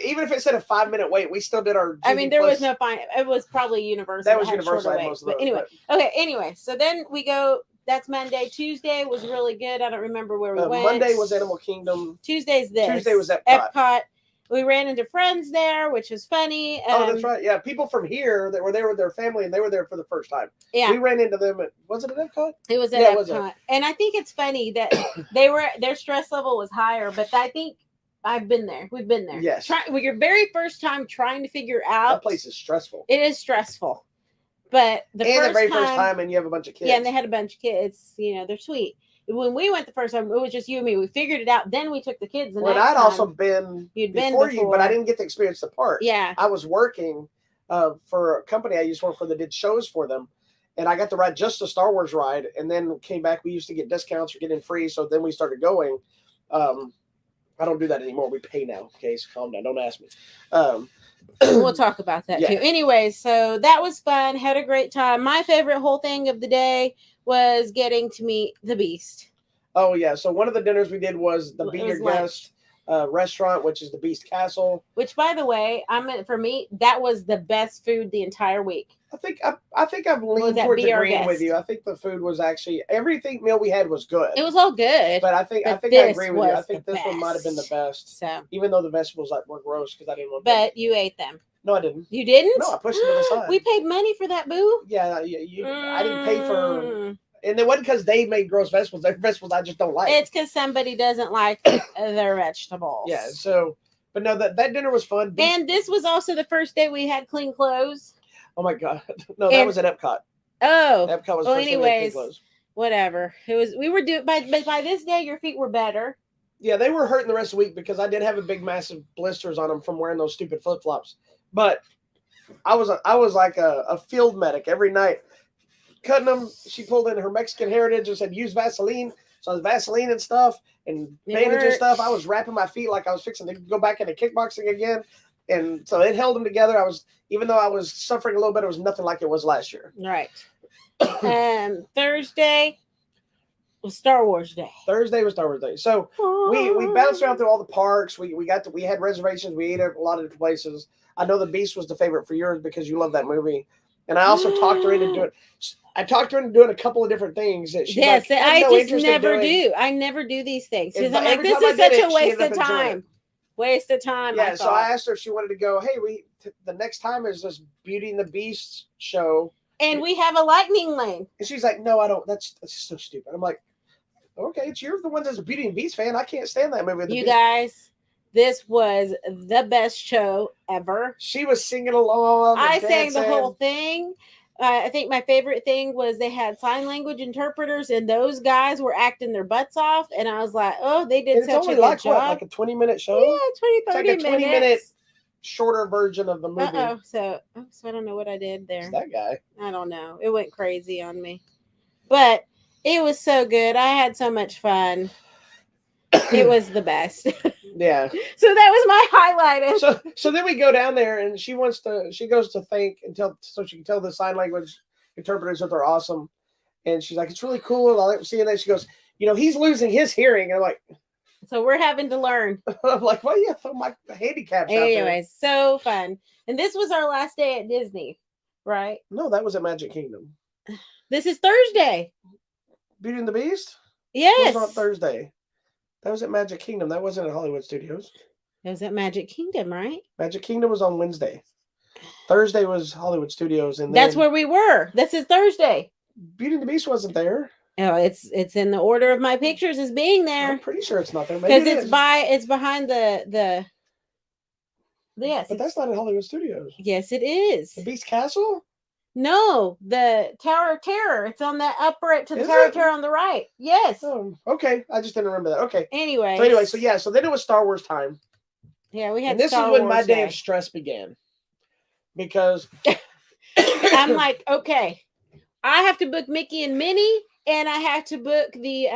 even if it said a 5-minute wait, we still did our. Genie there was no fine. It was probably Universal. That was Universal. But anyway, okay. Anyway, so then we go. That's Monday. Tuesday was really good. I don't remember where we went. Monday was Animal Kingdom. Tuesday's this. Tuesday was Epcot. We ran into friends there, which was funny. Oh, that's right. Yeah, people from here that were there with their family, and they were there for the first time. Yeah, we ran into them at, was it at Epcot? It was at Epcot. And I think it's funny that their stress level was higher, but I think I've been there. We've been there. Yes. Your very first time trying to figure out. That place is stressful. It is stressful. But the very first time, and you have a bunch of kids. Yeah, and they had a bunch of kids. They're sweet. When we went the first time, it was just you and me. We figured it out. Then we took the kids. I'd also been before you, but I didn't get to experience the park. Yeah. I was working for a company I used to work for that did shows for them. And I got to ride just the Star Wars ride, and then came back. We used to get discounts or get in free, so then we started going. I don't do that anymore. We pay now. Okay, so calm down. Don't ask me. We'll talk about that too. Anyway, so that was fun. Had a great time. My favorite whole thing of the day was getting to meet the Beast. Oh yeah. So one of the dinners we did was the Be Your Guest restaurant, which is the Beast Castle. Which, by the way, for me, that was the best food the entire week. I think I've leaned towards agreeing with you. I think the food was actually everything meal we had was good. It was all good, but I think I agree with you. I think this one might have been the best. So even though the vegetables were gross because I didn't want. But you ate them. No, I didn't. You didn't? No, I pushed them to the side. We paid money for that, boo. Yeah, I didn't pay for. And it wasn't because they made gross vegetables. They're vegetables I just don't like. It's because somebody doesn't like their vegetables. Yeah. So, but no, that dinner was fun. And this was also the first day we had clean clothes. Oh my God! No, that was at Epcot. Oh, Epcot was. Well, anyways, whatever. It was. We were doing. By this day, your feet were better. Yeah, they were hurting the rest of the week because I did have a big, massive blisters on them from wearing those stupid flip flops. But I was like a field medic every night, cutting them. She pulled in her Mexican heritage and said use Vaseline. So I was Vaseline and stuff and bandaging stuff. I was wrapping my feet like I was fixing to go back into kickboxing again. And so it held them together. Even though I was suffering a little bit, it was nothing like it was last year. Right. Thursday was Star Wars Day. Thursday was Star Wars Day. So we bounced around through all the parks. We had reservations. We ate at a lot of different places. I know the Beast was the favorite for yours because you love that movie. And I also talked her into doing. I talked her into doing a couple of different things that she. Yes, I just never do. I never do these things because I'm like, this is such a waste of time. Waste of time. Yeah, so I asked her if she wanted to go. Hey, the next time is this Beauty and the Beast show, and we have a lightning lane. And she's like, "No, I don't. That's so stupid." I'm like, "Okay, you're the one that's a Beauty and Beast fan. I can't stand that movie." You guys, this was the best show ever. She was singing along. I sang the whole thing. I think my favorite thing was they had sign language interpreters, and those guys were acting their butts off. And I was like, oh, they did such a good job. What, like a 20-minute show? Yeah, 30 minutes. 20-minute shorter version of the movie. So I don't know what I did there. It's that guy. I don't know. It went crazy on me. But it was so good. I had so much fun. It was the best. Yeah. So that was my highlight. So then we go down there, and she goes to thank so she can tell the sign language interpreters that they're awesome. And she's like, it's really cool. I like seeing that. She goes, he's losing his hearing. And I'm like, so we're having to learn. I'm like, well, yeah, throw my handicaps out there. Anyways, so fun. And this was our last day at Disney, right? No, that was at Magic Kingdom. This is Thursday. Beauty and the Beast? Yes. It was on Thursday. That was at Magic Kingdom. That wasn't at Hollywood Studios. It was at Magic Kingdom, right? Magic Kingdom was on Wednesday. Thursday was Hollywood Studios, and that's where we were. This is Thursday. Beauty and the Beast wasn't there. Oh, it's in the order of my pictures as being there. I'm pretty sure it's not there because it's behind the. Yes, but that's not at Hollywood Studios. Yes, it is. The Beast Castle. No, the Tower of Terror. It's on that upright to the Tower of Terror on the right. Yes. Oh, okay. I just didn't remember that. Okay. Anyway. So then it was Star Wars time. Yeah, we had. And this is when my day of stress began, because I'm like, okay, I have to book Mickey and Minnie, and I have to book the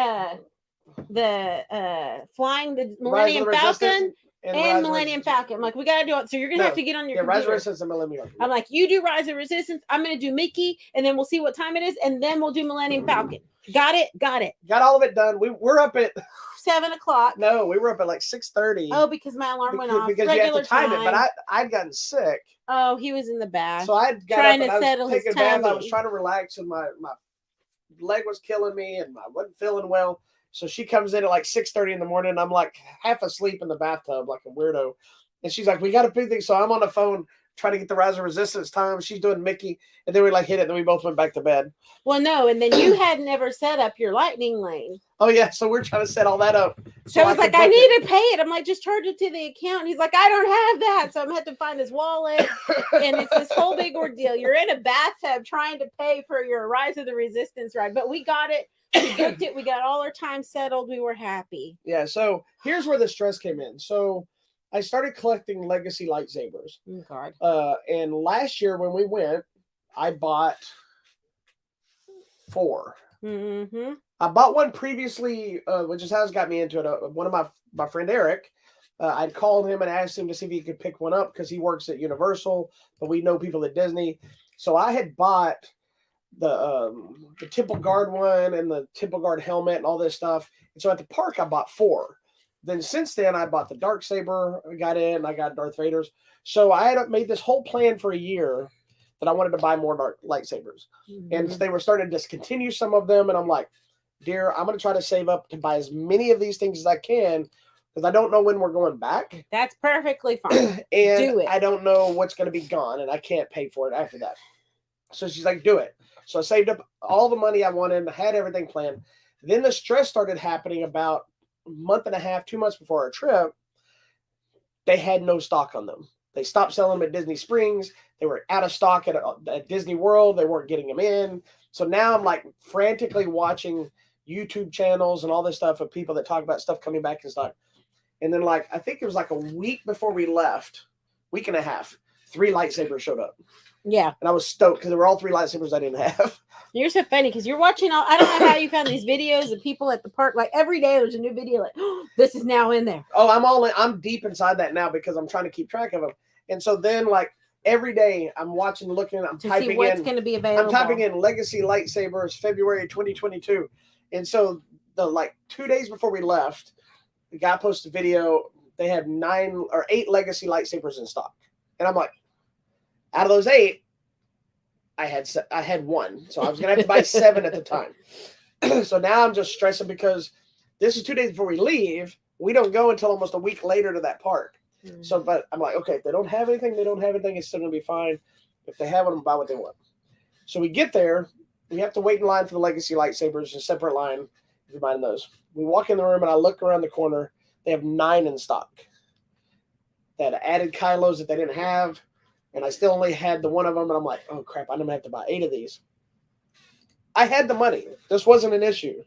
flying the Millennium Falcon. And Millennium Falcon. I'm like, we got to do it. So you're going to have to get on your computer. Rise of Resistance and Millennium Falcon. I'm like, you do Rise of Resistance. I'm going to do Mickey. And then we'll see what time it is. And then we'll do Millennium Falcon. Got it. Got all of it done. We're up at 7:00. No, we were up at like 6:30. Oh, because my alarm went off. Because you have to time it. But I'd gotten sick. Oh, he was in the bath. So I got trying up and to settle I was taking his a bath. tummy. I was trying to relax, and my leg was killing me, and I wasn't feeling well. So she comes in at like 6:30 in the morning, and I'm like half asleep in the bathtub like a weirdo. And she's like, we got a big thing. So I'm on the phone trying to get the Rise of Resistance time. She's doing Mickey. And then we like hit it. And then we both went back to bed. Well, no. And then you had never set up your lightning lane. Oh, yeah. So we're trying to set all that up. So I was like, I need to pay it. I'm like, just charge it to the account. And he's like, I don't have that. So I'm going to have to find his wallet. And it's this whole big ordeal. You're in a bathtub trying to pay for your Rise of the Resistance ride. But we got it. We booked it. We got all our time settled. We were happy. Yeah. So here's where the stress came in. So I started collecting legacy lightsabers. Oh, God. And last year when we went, I bought 4. Mm-hmm. I bought one previously, which is how it got me into it. One of my friend Eric, I'd called him and asked him to see if he could pick one up because he works at Universal, but we know people at Disney. So I had bought the Temple Guard one and the Temple Guard helmet and all this stuff. And so at the park, I bought 4. Then since then, I bought the Darksaber. I got in. I got Darth Vader's. So I had made this whole plan for a year that I wanted to buy more dark lightsabers. Mm-hmm. And they were starting to discontinue some of them. And I'm like, dear, I'm going to try to save up to buy as many of these things as I can because I don't know when we're going back. That's perfectly fine. And do it. I don't know what's going to be gone, and I can't pay for it after that. So she's like, do it. So I saved up all the money I wanted, had everything planned. Then the stress started happening about a month and a half, 2 months before our trip. They had no stock on them. They stopped selling them at Disney Springs. They were out of stock at Disney World. They weren't getting them in. So now I'm like frantically watching YouTube channels and all this stuff of people that talk about stuff coming back in stock. And then like, I think it was like a week before we left, week and a half, 3 lightsabers showed up. Yeah. And I was stoked because they were all 3 lightsabers I didn't have. You're so funny because you're watching I don't know how you found these videos of people at the park. Like every day there's a new video like, oh, this is now in there. Oh, I'm deep inside that now because I'm trying to keep track of them. And so then like every day I'm watching, looking, I'm to typing see what's going to be available. I'm typing in Legacy Lightsabers February 2022. And so the like 2 days before we left, the guy posted a video. They had 9 or 8 Legacy lightsabers in stock. And I'm like, out of those 8, I had 1. So I was going to have to buy 7 at the time. So now I'm just stressing because this is 2 days before we leave. We don't go until almost a week later to that park. Mm-hmm. So, but I'm like, okay, if they don't have anything, they don't have anything. It's still going to be fine. If they have it, I'm buy what they want. So we get there. We have to wait in line for the Legacy lightsabers, a separate line if you're buying those. We walk in the room and I look around the corner. They have 9 in stock. They had added Kylos that they didn't have. And I still only had the one of them. And I'm like, oh, crap, I'm going to have to buy 8 of these. I had the money. This wasn't an issue.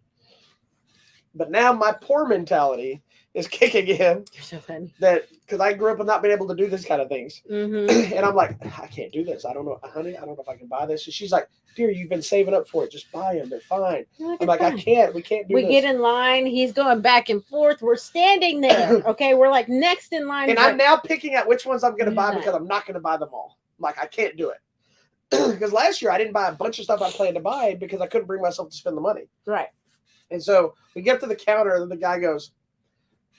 But now my poor mentality is kicking in. You're so funny. That because I grew up with not being able to do this kind of things. Mm-hmm. And I'm like, I can't do this. I don't know, honey. I don't know if I can buy this. And she's like, dear, you've been saving up for it. Just buy them. They're fine. I'm like, I can't. We can't do this. We get in line. He's going back and forth. We're standing there. Okay. We're like next in line. And I'm now picking out which ones I'm going to buy because I'm not going to buy them all. I'm like, I can't do it. Because last year I didn't buy a bunch of stuff I planned to buy because I couldn't bring myself to spend the money. Right. And so we get up to the counter and the guy goes,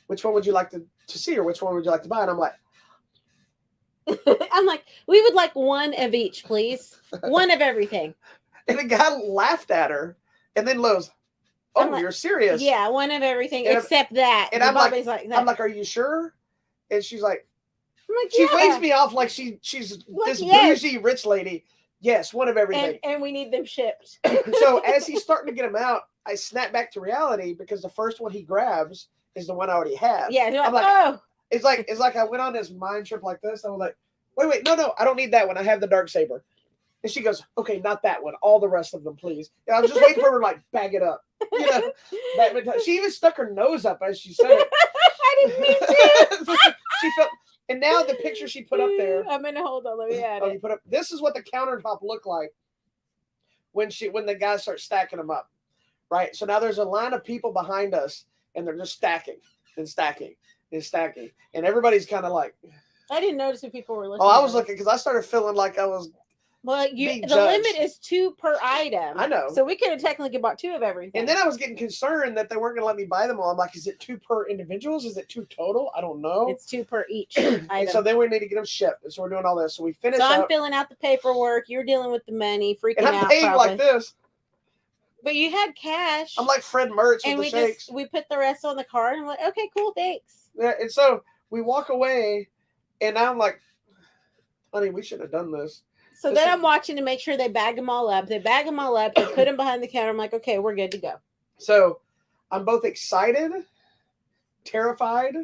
which one would you like to see or which one would you like to buy? And I'm like, we would like 1 of each, please. 1 of everything. And the guy laughed at her and then goes, oh, like, you're serious? Yeah, 1 of everything except that. And I'm like, are you sure? And she's like, she waves me off like she's like, this bougie rich lady. Yes, 1 of everything. And we need them shipped. So as he's starting to get them out, I snap back to reality because the first one he grabs is the one I already have. Yeah, I'm like, oh. It's like I went on this mind trip like this. I was like, wait, no, I don't need that one. I have the Darksaber. And she goes, okay, not that one. All the rest of them, please. And I was just waiting for her to like bag it up. You know, she even stuck her nose up as she said it. I didn't mean to. She felt. And now the picture she put up there. I'm gonna hold on. Let me add it. You put up. This is what the countertop looked like when the guys start stacking them up, right? So now there's a line of people behind us, and they're just stacking and stacking and stacking, and everybody's kind of like. I didn't notice who people were looking. Oh, I was looking because I started feeling like I was. Well, the limit is 2 per item. I know. So we could have technically bought 2 of everything. And then I was getting concerned that they weren't going to let me buy them all. I'm like, is it 2 per individuals? Is it 2 total? I don't know. It's 2 per each item. And so then we need to get them shipped. And so we're doing all this. So we finished. So I'm filling out the paperwork. You're dealing with the money, freaking out. And I'm paying like this. But you had cash. I'm like Fred Mertz with the shakes. We put the rest on the card. And I'm like, okay, cool, thanks. Yeah, and so we walk away. And now I'm like, honey, we should have done this. So then I'm watching to make sure they bag them all up. They bag them all up. They put them behind the counter. I'm like, okay, we're good to go. So I'm both excited, terrified,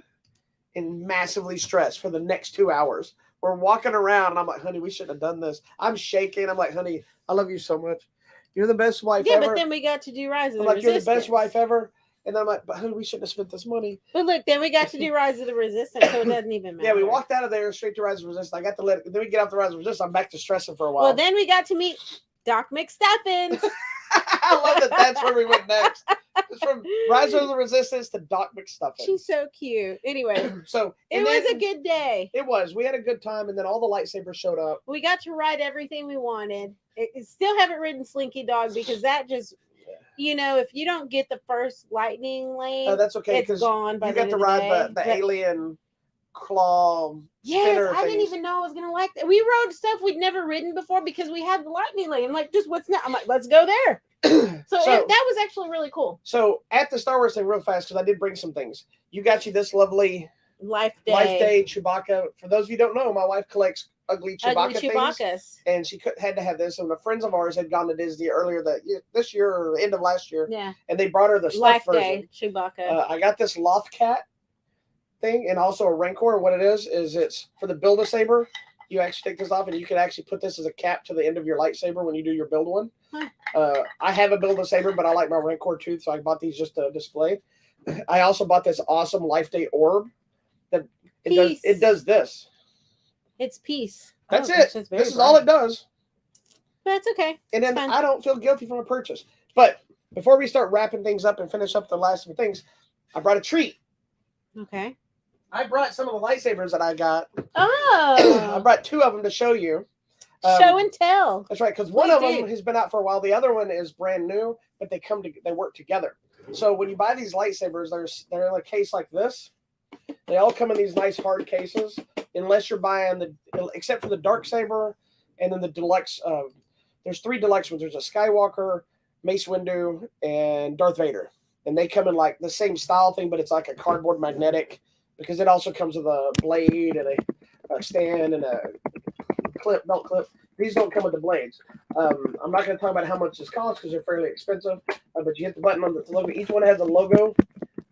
and massively stressed for the next 2 hours. We're walking around, and I'm like, honey, we shouldn't have done this. I'm shaking. I'm like, honey, I love you so much. You're the best wife ever. Yeah, but then we got to do Rise of the Resistance. Resistance. You're the best wife ever. And then I'm like, but honey, we shouldn't have spent this money. But look, then we got to do Rise of the Resistance, so it doesn't even matter. Yeah, we walked out of there straight to Rise of the Resistance. I got to let it, then we get off the Rise of the Resistance. I'm back to stressing for a while. Well, then we got to meet Doc McStuffins. I love that that's where we went next. It's from Rise of the Resistance to Doc McStuffins. She's so cute. Anyway, so it was a good day. It was. We had a good time, and then all the lightsabers showed up. We got to ride everything we wanted. Still haven't ridden Slinky Dog because that just, if you don't get the first lightning lane, that's okay. It's gone. By you got to ride the alien claw. Yes, I didn't even know I was gonna like that. We rode stuff we'd never ridden before because we had the lightning lane. I'm like, just what's that? I'm like, let's go there. So that was actually really cool. So at the Star Wars thing, real fast, because I did bring some things. You got you this lovely Life Day Chewbacca. For those of you who don't know, my wife collects ugly Chewbacca things, and she had to have this. And the friends of ours had gone to Disney earlier this year or end of last year. Yeah, and they brought her the Life stuffed Day version. Chewbacca. I got this Loth Cat thing, and also a Rancor. What it is it's for the Build-A-Saber. You actually take this off, and you can actually put this as a cap to the end of your lightsaber when you do your build one. Huh. I have a Build-A-Saber, but I like my Rancor too, so I bought these just to display. I also bought this awesome Life Day orb that it does this. It's peace. That's it. This is all it does. That's okay. And then I don't feel guilty for my purchase. But before we start wrapping things up and finish up the last of the things, I brought a treat. Okay. I brought some of the lightsabers that I got. Oh. I brought 2 of them to show you. Show and tell. That's right, because one of them has been out for a while. The other one is brand new, but they work together. So when you buy these lightsabers, they're in a case like this. They all come in these nice hard cases, unless you're buying except for the Darksaber, and then the deluxe. There's 3 deluxe ones. There's a Skywalker, Mace Windu, and Darth Vader, and they come in like the same style thing, but it's like a cardboard magnetic, because it also comes with a blade and a stand and a belt clip. These don't come with the blades. I'm not going to talk about how much this costs because they're fairly expensive, but you hit the button on the logo. Each one has a logo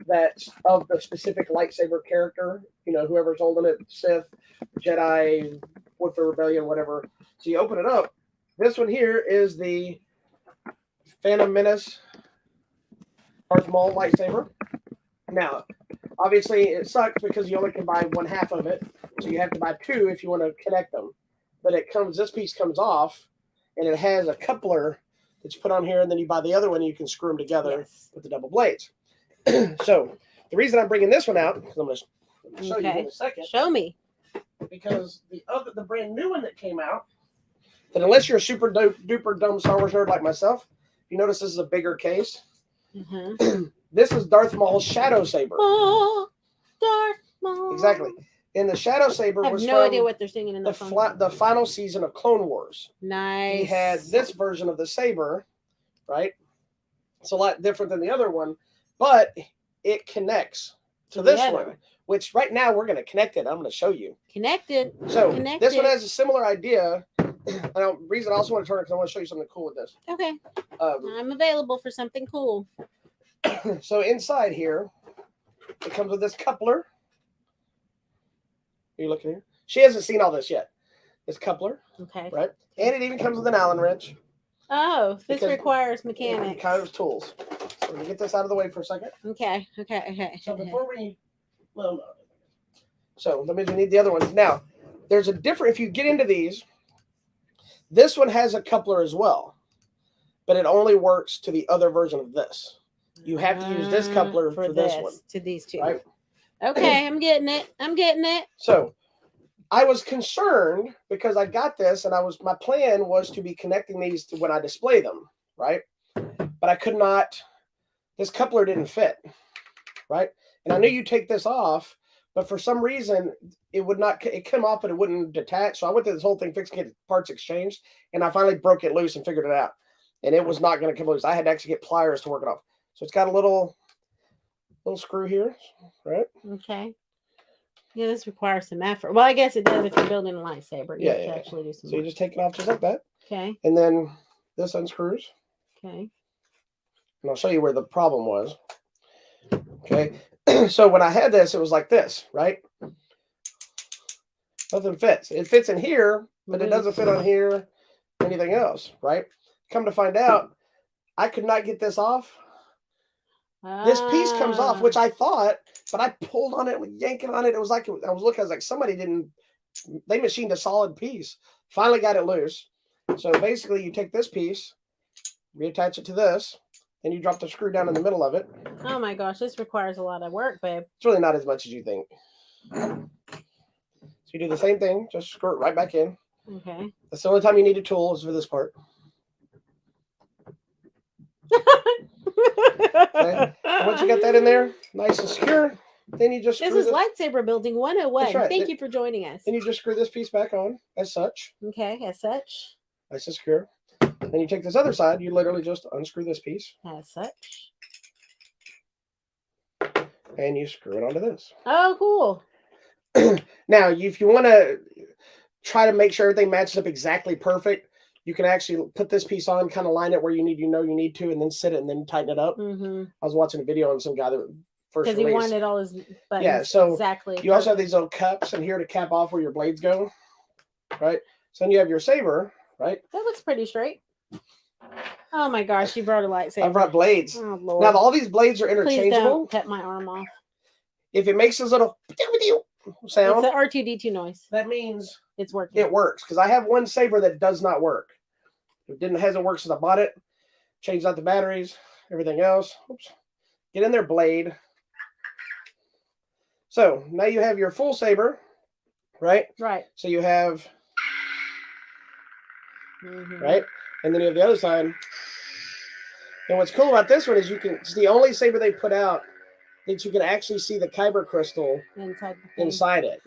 that's of the specific lightsaber character, whoever's holding it, Sith, Jedi, with the Rebellion, whatever. So you open it up. This one here is the Phantom Menace Darth Maul lightsaber. Now, obviously, it sucks because you only can buy 1/2 of it, so you have to buy 2 if you want to connect them. But this piece comes off, and it has a coupler that you put on here, and then you buy the other one, and you can screw them together with the double blades. So the reason I'm bringing this one out, because I'm going to show you in a second. Show me. Because the brand new one that came out, that unless you're a super duper dumb Star Wars nerd like myself, you notice this is a bigger case. Mm-hmm. This is Darth Maul's Shadow Saber. Oh, Darth Maul. Exactly. And the Shadow Saber was no idea what they're singing in the final season of Clone Wars. Nice. He had this version of the saber, right? It's a lot different than the other one, but it connects to this one, which right now we're going to connect it. I'm going to show you. Connected. So this one has a similar idea. The reason I also want to turn it because I want to show you something cool with this. Okay. I'm available for something cool. So inside here, it comes with this coupler. Are you looking here? She hasn't seen all this yet. This coupler. Okay. Right? And it even comes with an Allen wrench. Oh, this requires mechanics. It kind of tools. So we're going to get this out of the way for a second. Okay. So before we... Well, no. So that means we need the other ones. Now, there's a different... If you get into these, this one has a coupler as well. But it only works to the other version of this. You have to use this coupler for this one. To these 2. Right? Okay, I'm getting it. So I was concerned because I got this, and my plan was to be connecting these to when I display them, right? But I could not. This coupler didn't fit, right? And I knew you take this off, but for some reason it would not. It came off, but it wouldn't detach. So I went through this whole thing fixing it, parts exchanged, and I finally broke it loose and figured it out. And it was not going to come loose. I had to actually get pliers to work it off. So it's got a little screw here, right? Okay. Yeah, this requires some effort. Well, I guess it does if you're building a lightsaber. You have to actually do some So you work. just take it off just like that. Okay. And then this unscrews. Okay. And I'll show you where the problem was. Okay. So when I had this, it was like this, right? Nothing fits. It fits in here, but it doesn't fit on here, anything else, right? Come to find out, I could not get this off. This piece comes off, which I thought, but I pulled on it, yanking on it. It was like, I was like somebody they machined a solid piece. Finally got it loose. So basically you take this piece, reattach it to this, and you drop the screw down in the middle of it. Oh my gosh, this requires a lot of work, babe. It's really not as much as you think. So you do the same thing, just screw it right back in. Okay. That's the only time you need a tool is for this part. Okay. Once you got that in there, nice and secure, then you just This is lightsaber building 101. That's right. Thank you for joining us. Then you just screw this piece back on as such. Okay, as such. Nice and secure. Then you take this other side, you literally just unscrew this piece. As such. And you screw it onto this. Oh, cool. Now, if you want to try to make sure everything matches up exactly perfect, you can actually put this piece on, kind of line it where you need to, and then sit it and then tighten it up. Mm-hmm. I was watching a video on some guy that first because he wanted all his buttons. Yeah, so exactly. You also have these little cups in here to cap off where your blades go, right? So then you have your saber, right? That looks pretty straight. Oh my gosh, you brought a lightsaber. I brought blades. Oh Lord. Now all these blades are interchangeable. Please don't cut my arm off. If it makes this little sound, it's an R2D2 noise. That means it's working. It works because I have one saber that does not work. It hasn't worked since I bought it. Changed out the batteries, everything else. Oops. Get in there, blade. So now you have your full saber, right? Right. So you have, right? And then you have the other side. And what's cool about this one is it's the only saber they put out that you can actually see the kyber crystal inside it,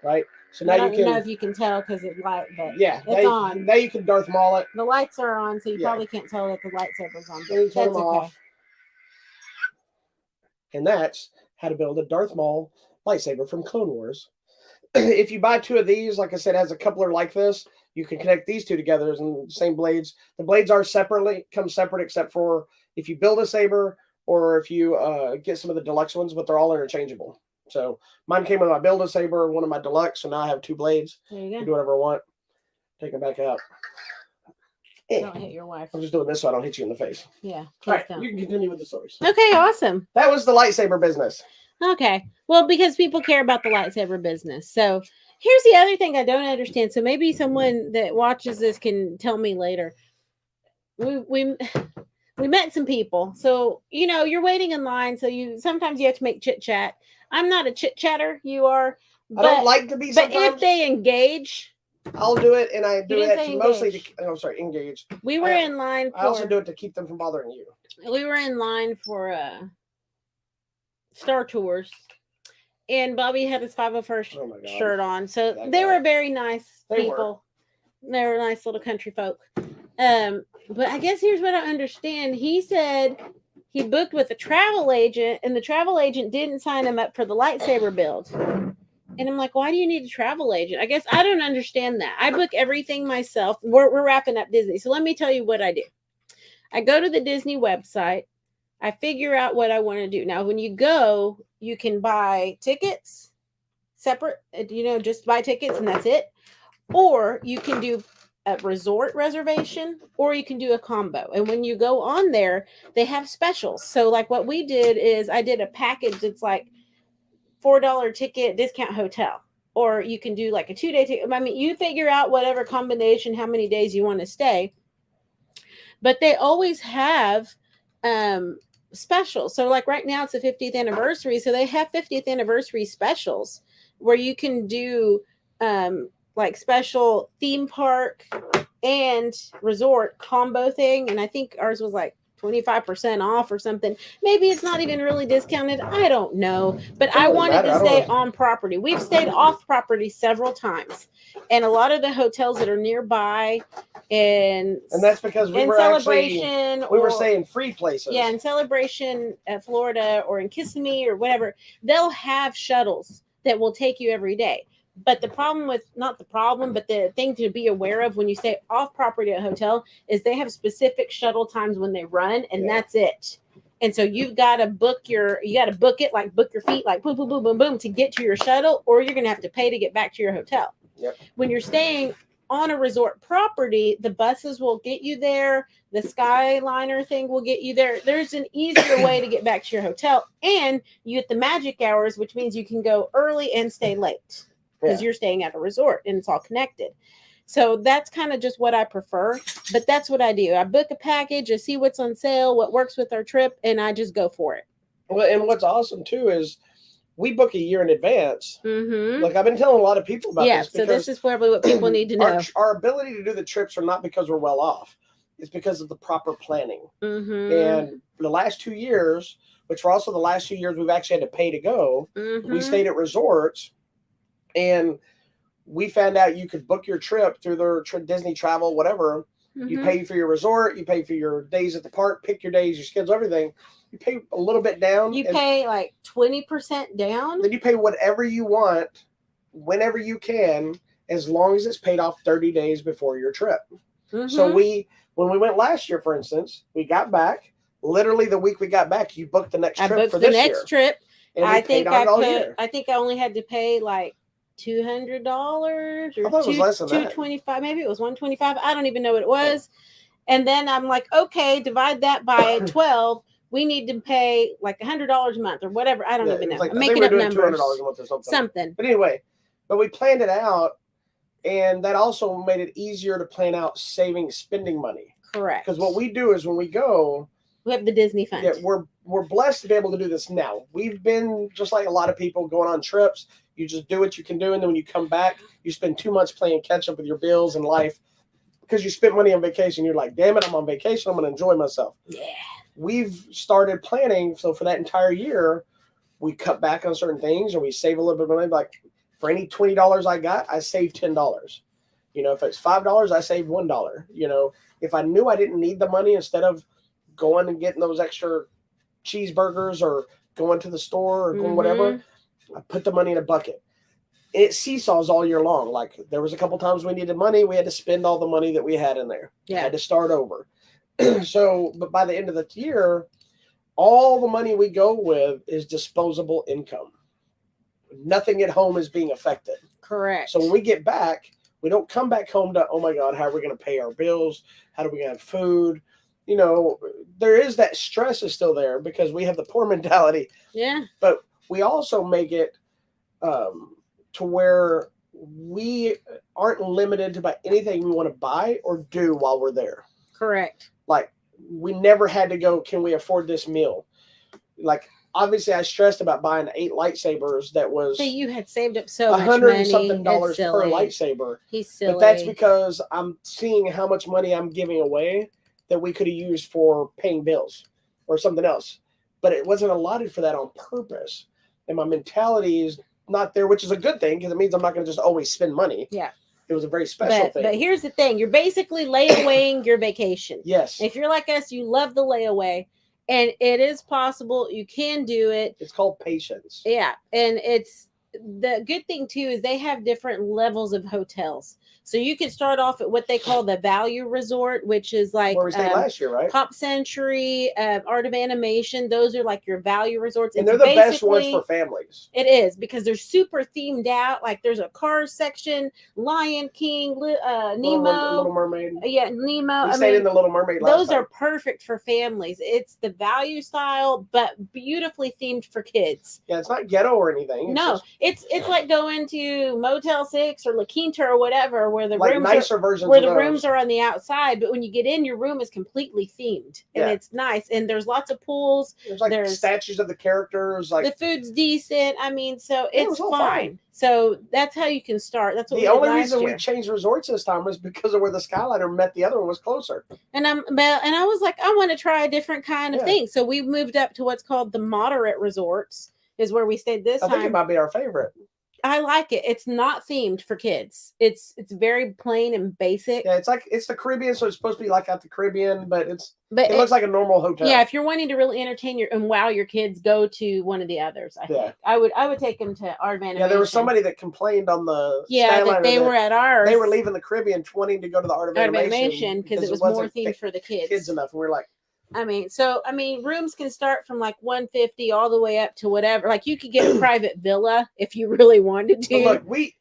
right? So now I don't know if you can tell because it's light, but yeah, it's on. Now you can Darth Maul it. The lights are on, so you probably can't tell that the lightsaber's on. Then you turn them off. And that's how to build a Darth Maul lightsaber from Clone Wars. If you buy two of these, like I said, it has a coupler like this. You can connect these two together and same blades. The blades are come separate, except for if you build a saber or if you get some of the deluxe ones, but they're all interchangeable. So mine came with my build a saber, one of my deluxe, so now I have two blades. There you go. Do whatever I want. Take them back out. Don't hit your wife. I'm just doing this so I don't hit you in the face. Yeah. All right, you can continue with the stories. Okay, awesome. That was the lightsaber business. Okay. Well, because people care about the lightsaber business. So here's the other thing I don't understand. So maybe someone that watches this can tell me later. We met some people. So, you're waiting in line. So sometimes you have to make chit chat. I'm not a chit chatter. You are. I don't like to be sometimes. But if they engage, I'll do it, and I do it mostly engage. We were in line for... I also do it to keep them from bothering you. We were in line for Star Tours, and Bobby had his 501st shirt on. So they were very nice people. They were nice little country folk. But I guess here's what I understand. He said he booked with a travel agent, and the travel agent didn't sign him up for the lightsaber build. And I'm like, why do you need a travel agent? I guess I don't understand that. I book everything myself. We're wrapping up Disney. So let me tell you what I do. I go to the Disney website. I figure out what I want to do. Now, when you go, you can buy tickets separate, just buy tickets and that's it. Or you can do a resort reservation, or you can do a combo. And when you go on there, they have specials. So like what we did is I did a package that's like $4 ticket discount hotel, or you can do like a 2-day ticket. I mean, you figure out whatever combination, how many days you want to stay, but they always have specials. So like right now it's the 50th anniversary. So they have 50th anniversary specials where you can do like special theme park and resort combo thing. And I think ours was like 25% off or something. Maybe it's not even really discounted. I don't know. But I wanted to stay on property. We've stayed off property several times. And a lot of the hotels that are nearby and that's because we were staying free places. Yeah, in Celebration at Florida or in Kissimmee or whatever, they'll have shuttles that will take you every day. But the problem with, not the problem, but the thing to be aware of when you stay off property at a hotel is they have specific shuttle times when they run, and that's it. And so you've got to book it, like book your feet, like boom, boom, boom, boom, boom, to get to your shuttle, or you're going to have to pay to get back to your hotel. Yep. When you're staying on a resort property, the buses will get you there. The Skyliner thing will get you there. There's an easier way to get back to your hotel, and you get the magic hours, which means you can go early and stay late because you're staying at a resort and it's all connected. So that's kind of just what I prefer, but that's what I do. I book a package, I see what's on sale, what works with our trip, and I just go for it. Well, and what's awesome too is we book a year in advance. Mm-hmm. Like I've been telling a lot of people about this. So this is probably what people need to know. Our ability to do the trips are not because we're well off. It's because of the proper planning. Mm-hmm. And the last 2 years, which were also the last 2 years we've actually had to pay to go, we stayed at resorts, and we found out you could book your trip through their Disney Travel, whatever. You pay for your resort, you pay for your days at the park, pick your days, your schedule, everything. You pay a little bit down. You pay like 20% down. Then you pay whatever you want, whenever you can, as long as it's paid off 30 days before your trip. So when we went last year, for instance, we got back. Literally the week we got back, you booked the next trip for this year. I booked the next trip. And I think I only had to pay like $200 or I thought it was less than that. $225, maybe it was $125. I don't even know what it was. And then I'm like, okay, divide that by 12. We need to pay like $100 a month or whatever. I don't even know. Like, I'm making up numbers. $200 a month or something. But anyway, we planned it out, and that also made it easier to plan out spending money. Correct. Because what we do is when we go, we have the Disney fund. Yeah, we're blessed to be able to do this now. We've been just like a lot of people going on trips. You just do what you can do, and then when you come back, you spend 2 months playing catch up with your bills and life because you spent money on vacation. You're like, damn it, I'm on vacation. I'm going to enjoy myself. Yeah. We've started planning. So for that entire year, we cut back on certain things, or we save a little bit of money. Like for any $20 I got, I saved $10. You know, if it's $5, I saved $1. You know, if I knew I didn't need the money, instead of going and getting those extra cheeseburgers or going to the store or going whatever, I put the money in a bucket. It seesaws all year long. Like there was a couple times we needed money. We had to spend all the money that we had in there. Yeah. Had to start over. So, but by the end of the year, all the money we go with is disposable income. Nothing at home is being affected. Correct. So when we get back, we don't come back home to, oh my God, how are we going to pay our bills? How do we have food? You know, there is that stress is still there because we have the poor mentality. Yeah. But we also make it to where we aren't limited by anything we want to buy or do while we're there. Correct. Like we never had to go, can we afford this meal? Like obviously I stressed about buying 8 lightsabers that was you had saved up so much $100 money. and something dollars per lightsaber. He's silly. But that's because I'm seeing how much money I'm giving away that we could have used for paying bills or something else. But it wasn't allotted for that on purpose. And my mentality is not there, which is a good thing because it means I'm not going to just always spend money. Yeah. It was a very special thing. But here's the thing. You're basically layawaying your vacation. Yes. If you're like us, you love the layaway. And it is possible. You can do it. It's called patience. Yeah. And it's the good thing, too, is they have different levels of hotels. So you can start off at what they call the value resort, which is like where we stayed last year, right? Pop Century, Art of Animation. Those are like your value resorts. And they're the best ones for families. It is because they're super themed out. Like there's a Cars section, Lion King, Nemo, Little Mermaid. Yeah, Nemo. We stayed in the Little Mermaid last Those time. are perfect for families. It's the value style, but beautifully themed for kids. Yeah, it's not ghetto or anything. It's like going to Motel 6 or La Quinta or whatever, where the like rooms nicer versions where of the those. rooms are on the outside, but when you get in, your room is completely themed and it's nice. And there's lots of pools. There's like statues of the characters. Like the food's decent. I mean, so it's fine. So that's how you can start. That's what the only reason we changed resorts this time was because of where the Skyliner met the other one was closer. And I was like, I want to try a different kind of thing. So we moved up to what's called the moderate resorts. Is where we stayed this time. I think it might be our favorite. I like it. It's not themed for kids. It's very plain and basic. Yeah, it's the Caribbean, so it's supposed to be like at the Caribbean, but it looks like a normal hotel. Yeah, if you're wanting to really entertain and wow your kids, go to one of the others. I think I would take them to Art of Animation. Yeah, there was somebody that complained on the that they were at ours. They were leaving the Caribbean wanting to go to the Art of Animation because it was more themed for the kids enough. And we're like, rooms can start from like $150 all the way up to whatever. Like you could get a private villa if you really wanted to. But look, we've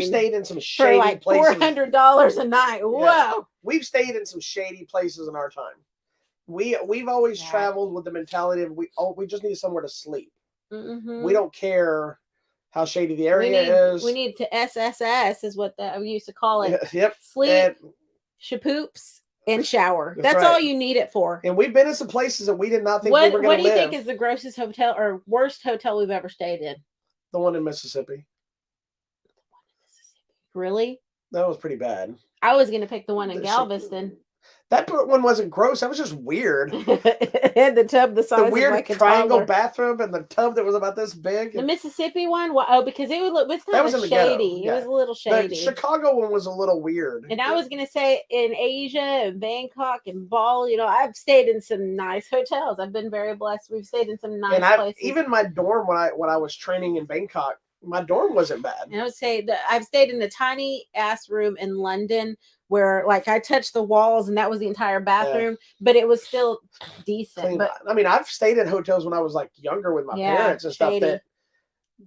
stayed in some shady for like places. $400 a night. Whoa. Yeah. We've stayed in some shady places in our time. We've always traveled with the mentality of we just need somewhere to sleep. Mm-hmm. We don't care how shady the area is. We need to SSS is what we used to call it. Yep. Sleep, shapoops, and shower. That's all you need it for. And we've been in some places that we did not think we were going to live. What do you think is the grossest hotel or worst hotel we've ever stayed in? The one in Mississippi. Really? That was pretty bad. I was going to pick the one in Galveston. That one wasn't gross. That was just weird. It had the tub the size of like a triangle toddler. Bathroom and the tub that was about this big. The Mississippi one? Because it was kind of shady. Yeah. It was a little shady. The Chicago one was a little weird. And I was going to say in Asia and Bangkok and Bali, I've stayed in some nice hotels. I've been very blessed. We've stayed in some nice places. Even my dorm when I was training in Bangkok, my dorm wasn't bad. And I would say that I've stayed in the tiny ass room in London where like I touched the walls and that was the entire bathroom, but it was still decent. But I've stayed in hotels when I was like younger with my parents and stuff that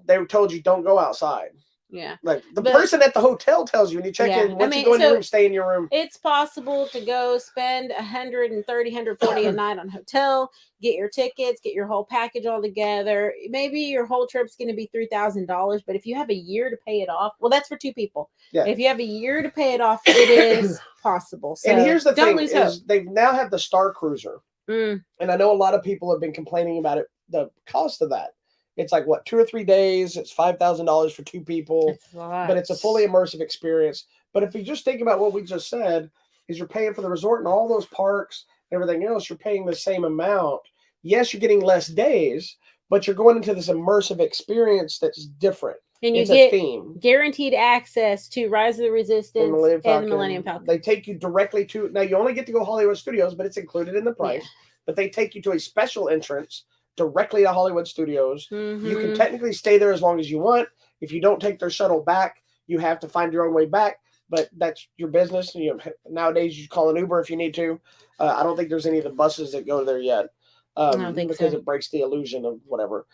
they told you don't go outside. Yeah. Like the person at the hotel tells you when you check in, once you go in your room, stay in your room. It's possible to go spend $130, $140 a night on hotel, get your tickets, get your whole package all together. Maybe your whole trip's going to be $3,000, but if you have a year to pay it off, well, that's for two people. Yeah. If you have a year to pay it off, it is possible. So and here's the thing is they now have the Star Cruiser. And I know a lot of people have been complaining about it, the cost of that. It's like 2 or 3 days. It's $5,000 for two people, but it's a fully immersive experience. But if you just think about what we just said, is you're paying for the resort and all those parks and everything else, you're paying the same amount. Yes, you're getting less days, but you're going into this immersive experience that's different. And you get guaranteed access to Rise of the Resistance and the Millennium Falcon. They take you directly to, now you only get to go Hollywood Studios, but it's included in the price. Yeah. But they take you to a special entrance directly to Hollywood Studios. Mm-hmm. You can technically stay there as long as you want. If you don't take their shuttle back, you have to find your own way back. But that's your business. Nowadays, you call an Uber if you need to. I don't think there's any of the buses that go there yet. I don't think because it breaks the illusion of whatever.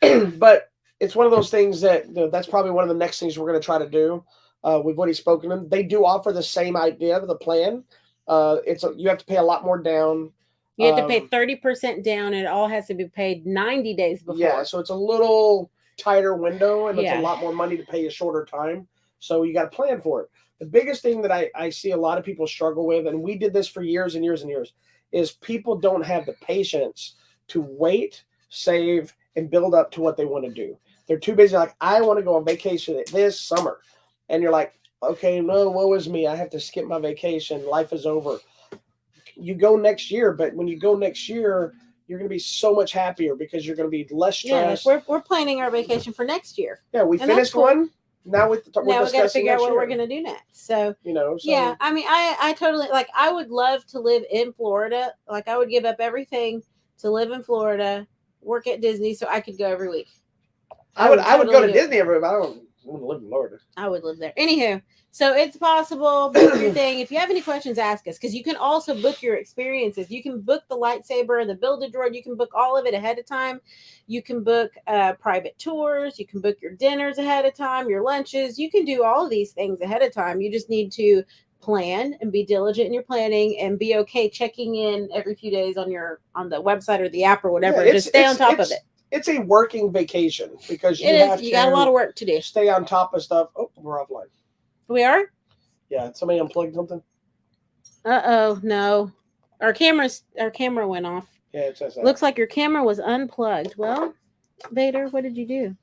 But it's one of those things that that's probably one of the next things we're going to try to do. We've already spoken to them. They do offer the same idea of the plan. You have to pay a lot more down. You have to pay 30% down, and it all has to be paid 90 days before. Yeah, so it's a little tighter window, and it's a lot more money to pay a shorter time. So you got to plan for it. The biggest thing that I see a lot of people struggle with, and we did this for years and years and years, is people don't have the patience to wait, save, and build up to what they want to do. They're too busy. Like, I want to go on vacation this summer. And you're like, okay, no, woe is me. I have to skip my vacation. Life is over. You go next year, but when you go next year, you're going to be so much happier because you're going to be less stressed. Yeah, we're planning our vacation for next year. Yeah, we finished one. Now we got to figure out what we're going to do next. So yeah, I totally I would love to live in Florida. Like I would give up everything to live in Florida, work at Disney, so I could go every week. I would go to Disney every week. I don't want to live in Florida. I would live there. Anywho, so it's possible. Book your thing. If you have any questions, ask us, because you can also book your experiences. You can book the lightsaber, the Build-A-Droid. You can book all of it ahead of time. You can book private tours. You can book your dinners ahead of time, your lunches. You can do all of these things ahead of time. You just need to plan and be diligent in your planning and be okay checking in every few days on the website or the app or whatever. Just stay on top of it. It's a working vacation because you got a lot of work to do. Stay on top of stuff. Oh, we're offline. We are? Yeah, somebody unplugged something. Uh-oh, no. Our camera went off. Yeah, it says that. Looks like your camera was unplugged. Well, Vader, what did you do?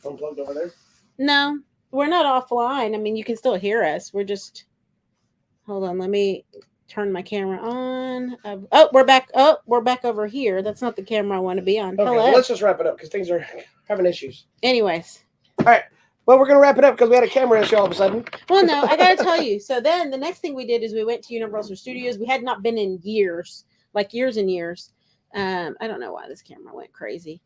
Unplugged over there? No, we're not offline. I mean, you can still hear us. We're just... Hold on, let me turn my camera on. We're back. Oh, we're back over here. That's not the camera I want to be on. Okay, well, let's just wrap it up because things are having issues. Anyways. All right. Well, we're going to wrap it up because we had a camera issue all of a sudden. Well, no, I got to tell you. So then the next thing we did is we went to Universal Studios. We had not been in years, like years and years. I don't know why this camera went crazy.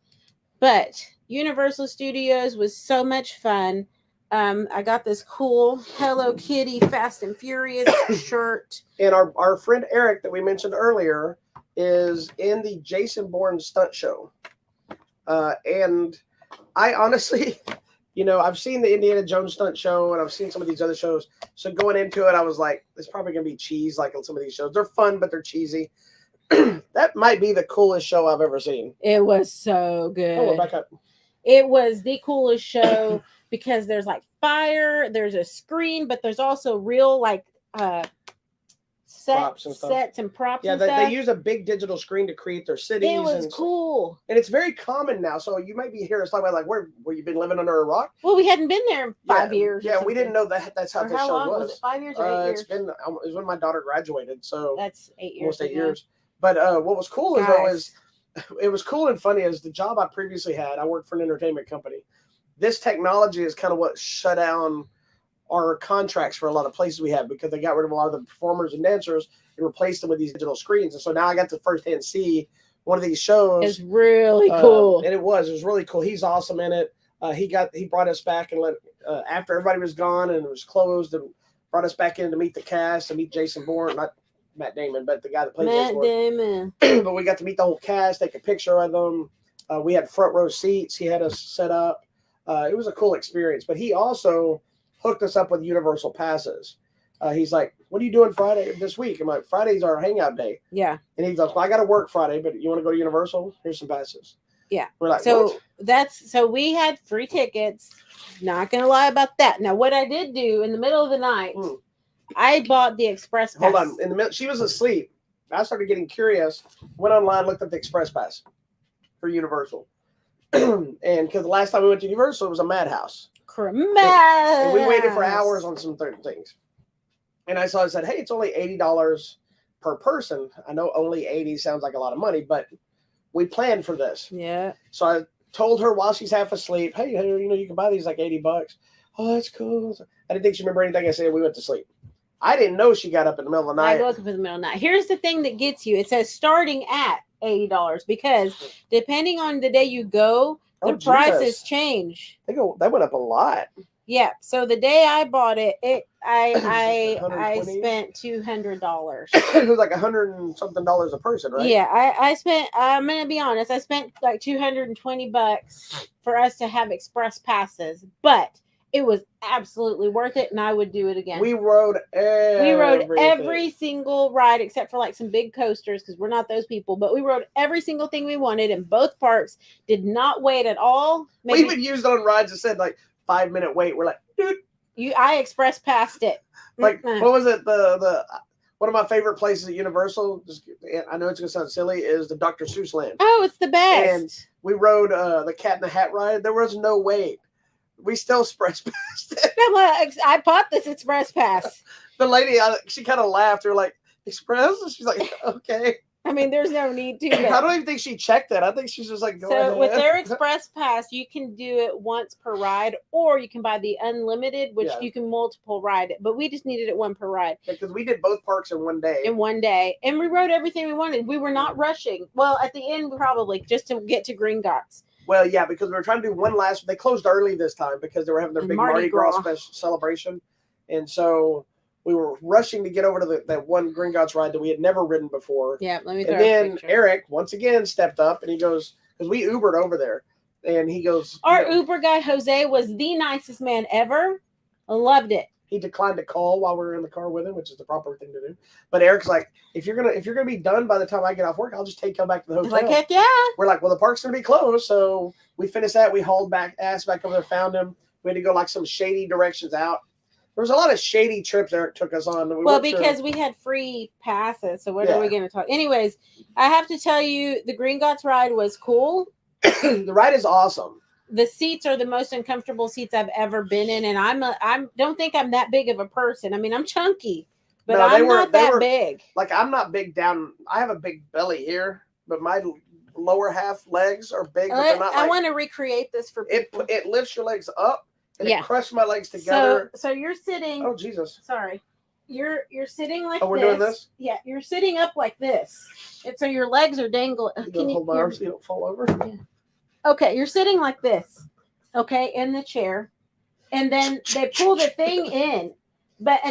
But Universal Studios was so much fun. I got this cool Hello Kitty Fast and Furious shirt. And our friend Eric that we mentioned earlier is in the Jason Bourne stunt show. And I honestly... I've seen the Indiana Jones stunt show and I've seen some of these other shows. So going into it, I was like, it's probably going to be cheese like on some of these shows. They're fun, but they're cheesy. That might be the coolest show I've ever seen. It was so good. Oh, back up. It was the coolest show because there's like fire, there's a screen, but there's also real like sets and props. Yeah, and they use a big digital screen to create their cities. It was cool. And it's very common now. So you might be hearing us talk about like where you've been living under a rock. Well, we hadn't been there 5 years. Yeah, we didn't know that's how this show long was. Was it 5 years or 8 years? It was when my daughter graduated. So that's 8 years. Almost 8 years. But what was cool is it was cool and funny is the job I previously had. I worked for an entertainment company. This technology is kind of what shut down our contracts for a lot of places we had because they got rid of a lot of the performers and dancers and replaced them with these digital screens. And so now I got to firsthand see one of these shows. It's really cool. And it was really cool. He's awesome in it. He brought us back and after everybody was gone and it was closed and brought us back in to meet the cast and meet Jason Bourne, not Matt Damon, but the guy that played Matt Damon. But we got to meet the whole cast, take a picture of them. We had front row seats. He had us set up. It was a cool experience. But he also hooked us up with Universal passes. He's like, what are you doing Friday this week? I'm like, Friday's our hangout day. Yeah. And he's like, well, I got to work Friday, but you want to go to Universal? Here's some passes. Yeah. We're like, so so we had free tickets. Not going to lie about that. Now, what I did do in the middle of the night, I bought the Express Pass. Hold on. In the middle, she was asleep. I started getting curious, went online, looked up the Express Pass for Universal. And because the last time we went to Universal, it was a madhouse. And we waited for hours on some certain things. And I said, hey, it's only $80 per person. I know only 80 sounds like a lot of money, but we planned for this. Yeah. So I told her while she's half asleep, hey, you can buy these like $80. Oh, that's cool. I didn't think she remembered anything I said. We went to sleep. I didn't know she got up in the middle of the night. I woke up in the middle of the night. Here's the thing that gets you. It says starting at $80 because depending on the day you go, the prices change. They went up a lot. Yeah. So the day I bought it, I spent $200. It was like $100 and something a person, right? Yeah, I spent. I'm gonna be honest. I spent like $220 for us to have express passes, but it was absolutely worth it, and I would do it again. We rode every single ride except for like some big coasters because we're not those people. But we rode every single thing we wanted in both parks. Did not wait at all. We even used on rides that said like 5-minute wait. We're like, dude. I express passed it. Like, what was it? The one of my favorite places at Universal, I know it's going to sound silly, is the Dr. Seuss land. Oh, it's the best. And we rode the Cat in the Hat ride. There was no wait. We still express passed it. I bought this express pass. The lady, she kind of laughed. We're like, express? She's like, okay. I mean, there's no need to. I don't even think she checked that. I think she's just like, go ahead. With their express pass, you can do it once per ride, or you can buy the unlimited, which you can multiple ride it. But we just needed it one per ride. Because we did both parks in one day. And we rode everything we wanted. We were not rushing. Well, at the end, probably just to get to Gringotts. Well, yeah, because we were trying to do one last. They closed early this time because they were having their big Mardi Gras special celebration, and so we were rushing to get over to that one Gringotts ride that we had never ridden before. Yeah, let me. And then Eric once again stepped up and he goes, because we Ubered over there, and he goes, our Uber guy Jose was the nicest man ever. I loved it. He declined to call while we were in the car with him, which is the proper thing to do. But Eric's like, if you're gonna be done by the time I get off work, I'll just take you back to the hotel. Like, heck yeah. We're like, well, the park's gonna be closed, so we finished that. We hauled ass back over there, found him. We had to go like some shady directions out. There was a lot of shady trips Eric took us on. Because we had free passes, so what are we going to talk? Anyways, I have to tell you, the Gringotts ride was cool. The ride is awesome. The seats are the most uncomfortable seats I've ever been in, and I don't think I'm that big of a person. I mean, I'm chunky, but I'm not that big. Like, I'm not big down. I have a big belly here, but my lower half legs are big, but they're not. I want to recreate this for people. It lifts your legs up and it crushes my legs together. So you're sitting. Oh Jesus! Sorry, you're sitting like. Oh, we're doing this. Yeah, you're sitting up like this, and so your legs are dangling. Can you hold my arms so you don't fall over? Yeah. Okay, you're sitting like this. Okay, in the chair, and then they pull the thing in,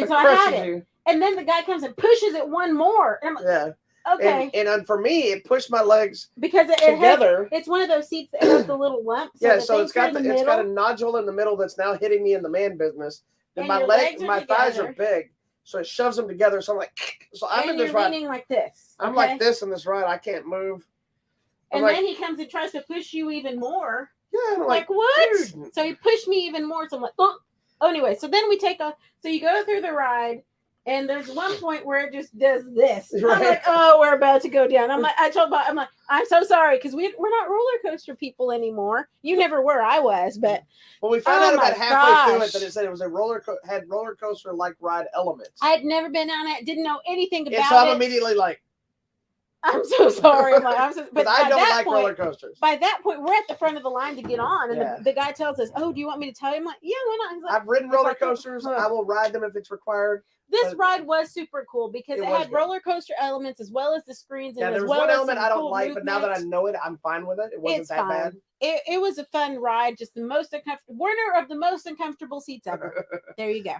so I had it, and then the guy comes and pushes it one more. And I'm like, yeah. Okay. And for me, it pushed my legs because together. It's one of those seats that has the little lump. So it's got a nodule in the middle that's now hitting me in the man business. And my thighs are big, so it shoves them together. So I'm like, I'm in this ride. Leaning like this. I'm like this in this ride. I can't move. And then he comes and tries to push you even more. Yeah, I'm like what? Dude. So he pushed me even more. So I'm like, oh. Anyway, so then we take off. So you go through the ride. And there's one point where it just does this. Right. I'm like, oh, we're about to go down. I'm like, I'm so sorry because we're not roller coaster people anymore. You never were, I was, but we found out about halfway through it that it said it was a roller coaster like ride elements. I had never been on it, didn't know anything about it. So I'm immediately like, I'm so sorry. But I don't like roller coasters. By that point, we're at the front of the line to get on, and the guy tells us, "Oh, do you want me to tell you?" I'm like, "Yeah, why not?" He's like, I've ridden roller coasters. I will ride them if it's required. This ride was super cool because it had roller coaster elements as well as the screens. And there was one element I don't like, but now that I know it, I'm fine with it. It wasn't that bad. It was a fun ride. Just the most uncomfortable, winner of the most uncomfortable seats ever. There you go.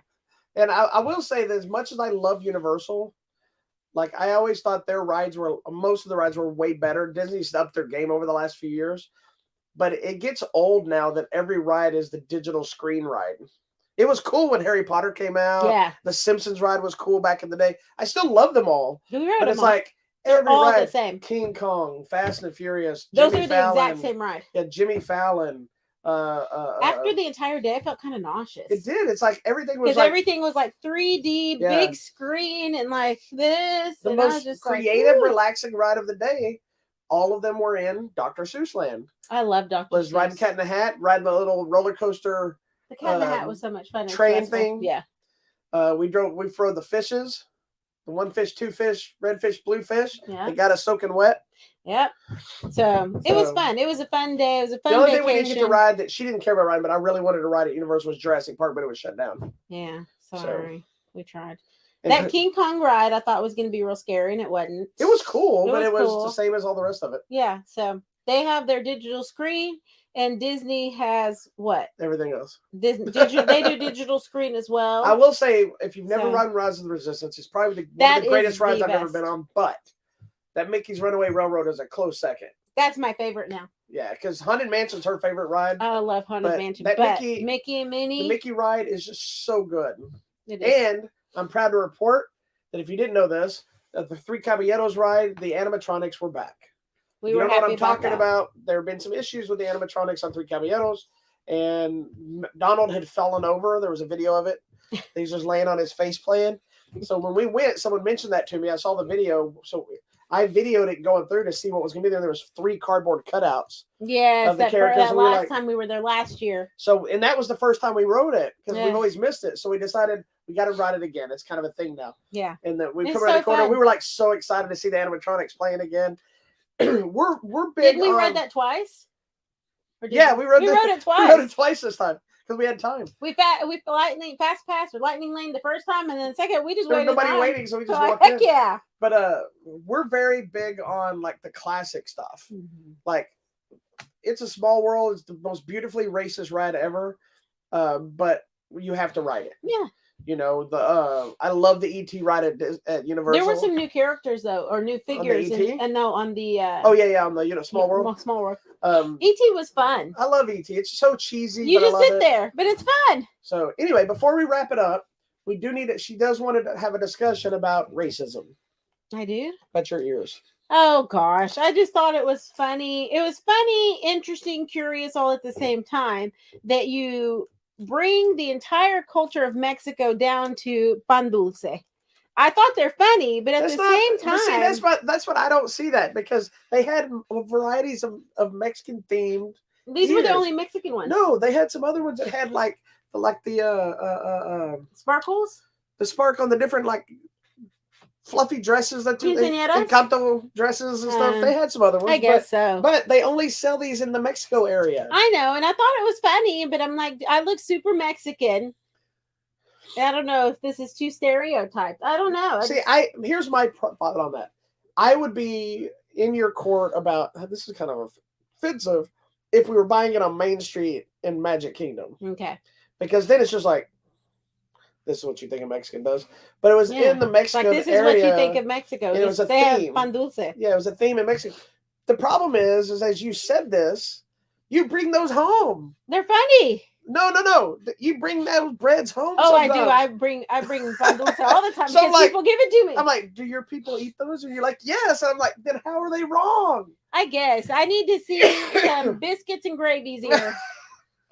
And I will say that as much as I love Universal, like I always thought most of the rides were way better. Disney's upped their game over the last few years, but it gets old now that every ride is the digital screen ride. It was cool when Harry Potter came out. Yeah. The Simpsons ride was cool back in the day. I still love them all. But it's like every all ride. The same. King Kong, Fast and Furious. Those are the exact same ride. Yeah, Jimmy Fallon. After the entire day, I felt kind of nauseous. It did. It's like everything was everything was like 3D, big screen, and like this. The most creative, relaxing ride of the day. All of them were in Dr. Seuss Land. I love Dr. Seuss. Was riding Cat in the Hat, riding the little roller coaster. The Cat in the Hat was so much fun. Train thing. Yeah. We rode the fishes. The one fish, two fish, red fish, blue fish. Yeah. They got us soaking wet. Yep. So it was fun. It was a fun day. It was a fun vacation. The only thing we didn't get to ride that she didn't care about riding, but I really wanted to ride at Universal was Jurassic Park, but it was shut down. Yeah. Sorry. We tried. That King Kong ride I thought was going to be real scary, and it wasn't. It was cool, but it was the same as all the rest of it. Yeah. So they have their digital screen, and Disney has what? Everything else. They do digital screen as well. I will say, if you've never ridden Rise of the Resistance, it's probably one of the greatest rides I've ever been on, but that Mickey's Runaway Railroad is a close second. That's my favorite now. Yeah, because Haunted Mansion's her favorite ride. I love Haunted Mansion. But Mickey and Minnie. The Mickey ride is just so good. It is. And I'm proud to report that if you didn't know this, that the Three Caballeros ride, the animatronics were back. You don't know what I'm talking about. There have been some issues with the animatronics on Three Caballeros, and Donald had fallen over. There was a video of it. He's just laying on his face playing. So when we went, someone mentioned that to me. I saw the video. So I videoed it going through to see what was going to be there. There was 3 cardboard cutouts. Yes, of the characters. That last time we were there last year. So, and that was the first time we rode it because we've always missed it. So we decided we got to ride it again. It's kind of a thing now. Yeah. And that we come around the corner. We were like so excited to see the animatronics playing again. we're big. Did we ride that twice? We rode it twice. We rode it twice this time because we had time. We lightning fast pass or lightning lane the first time, and then the second we just waited. Nobody waiting, so we just walked in. Yeah. But we're very big on like the classic stuff. Mm-hmm. Like It's a Small World is the most beautifully racist ride ever, but you have to ride it. Yeah. You know, I love the E.T. ride at Universal. There were some new characters though, or new figures, on the on the. On the Small World. Small World. E.T. was fun. I love E.T. It's so cheesy. You just sit there, but it's fun. So anyway, before we wrap it up, we do need it. She does want to have a discussion about racism. I do. About your ears. Oh gosh, I just thought it was funny. It was funny, interesting, curious, all at the same time that you bring the entire culture of Mexico down to pan dulce. I thought they're funny, but at the same time, see, that's what I don't see that because they had varieties of Mexican themed. These were the only Mexican ones. No, they had some other ones that had like the sparkles. The sparkle on the different fluffy dresses that Quinceañeras? Encanto dresses and stuff. They had some other ones. I guess so. But they only sell these in the Mexico area. I know, and I thought it was funny, but I'm like, I look super Mexican. I don't know if this is too stereotyped. I don't know. Here's my thought on that. I would be in your court about, this is kind of offensive, if we were buying it on Main Street in Magic Kingdom. Okay. Because then it's just like, this is what you think a Mexican does. But it was in the Mexico area. This is what you think of Mexico. It was a theme. Have pan dulce. Yeah, it was a theme in Mexico. The problem is as you said this, you bring those home. They're funny. No. You bring those breads home. Oh, sometimes. I do. I bring pan dulce all the time So because people give it to me. I'm like, do your people eat those? And you're like, yes. And I'm like, then how are they wrong? I guess I need to see some biscuits and gravies here,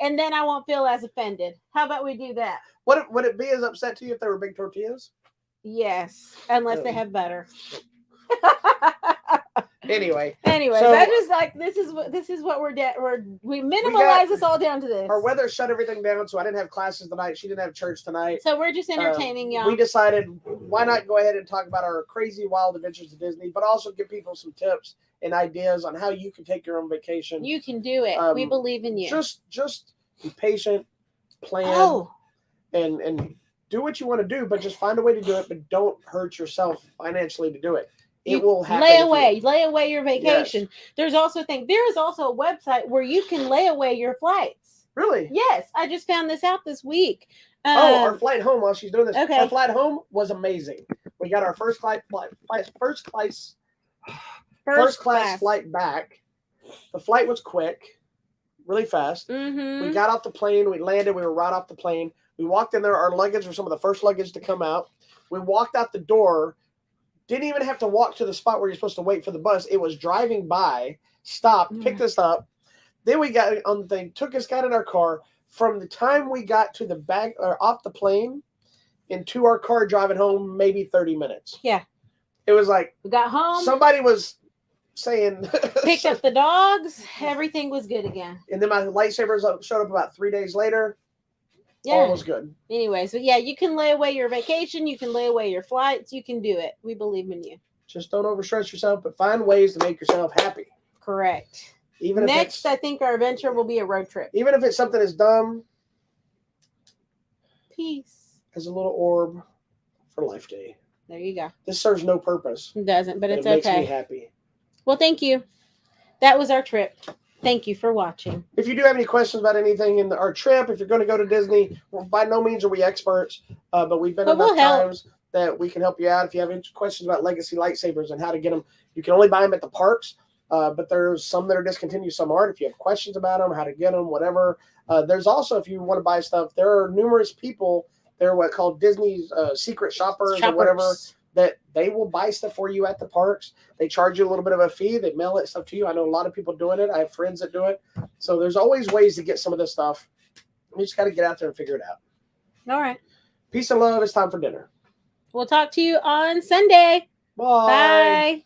and then I won't feel as offended. How about we do that? Would it be as upset to you if they were big tortillas? Yes, unless they have butter. Anyways, so, I just like this is what we minimalize this all down to this. Our weather shut everything down, so I didn't have classes tonight. She didn't have church tonight. So we're just entertaining y'all. We decided why not go ahead and talk about our crazy wild adventures at Disney, but also give people some tips and ideas on how you can take your own vacation. You can do it. We believe in you. Just be patient, plan, and do what you want to do, but just find a way to do it, but don't hurt yourself financially to do it. It will happen. Lay away your vacation. Yes. There is also a website where you can lay away your flights. Really? Yes. I just found this out this week. Our flight home while she's doing this. Okay. Our flight home was amazing. We got our first class flight back. The flight was quick, really fast. Mm-hmm. We got off the plane. We landed. We were right off the plane. We walked in there. Our luggage were some of the first luggage to come out. We walked out the door. Didn't even have to walk to the spot where you're supposed to wait for the bus. It was driving by, stopped, picked us up. Then we got on the thing, got in our car. From the time we got to the back or off the plane into our car driving home, maybe 30 minutes. Yeah. It was like we got home. Somebody was saying picked up the dogs. Everything was good again. And then my lightsabers showed up about 3 days later. Yeah. All was good. Anyways, but yeah, you can lay away your vacation. You can lay away your flights. You can do it. We believe in you. Just don't overstress yourself, but find ways to make yourself happy. Correct. Even Next, I think our adventure will be a road trip. Even if it's something as dumb. Peace. As a little orb for Life Day. There you go. This serves no purpose. It doesn't, but it's okay. It makes me happy. Well, thank you. That was our trip. Thank you for watching. If you do have any questions about anything in our trip, if you're going to go to Disney, well, by no means are we experts, but we've been enough times that we can help you out. If you have any questions about Legacy lightsabers and how to get them, you can only buy them at the parks, but there's some that are discontinued, some aren't. If you have questions about them, how to get them, whatever. There's also, if you want to buy stuff, there are numerous people, they're what called Disney's secret shoppers or whatever, that they will buy stuff for you at the parks. They charge you a little bit of a fee. They mail it stuff to you. I know a lot of people doing it. I have friends that do it. So there's always ways to get some of this stuff. You just got to get out there and figure it out. All right. Peace and love. It's time for dinner. We'll talk to you on Sunday. Bye. Bye.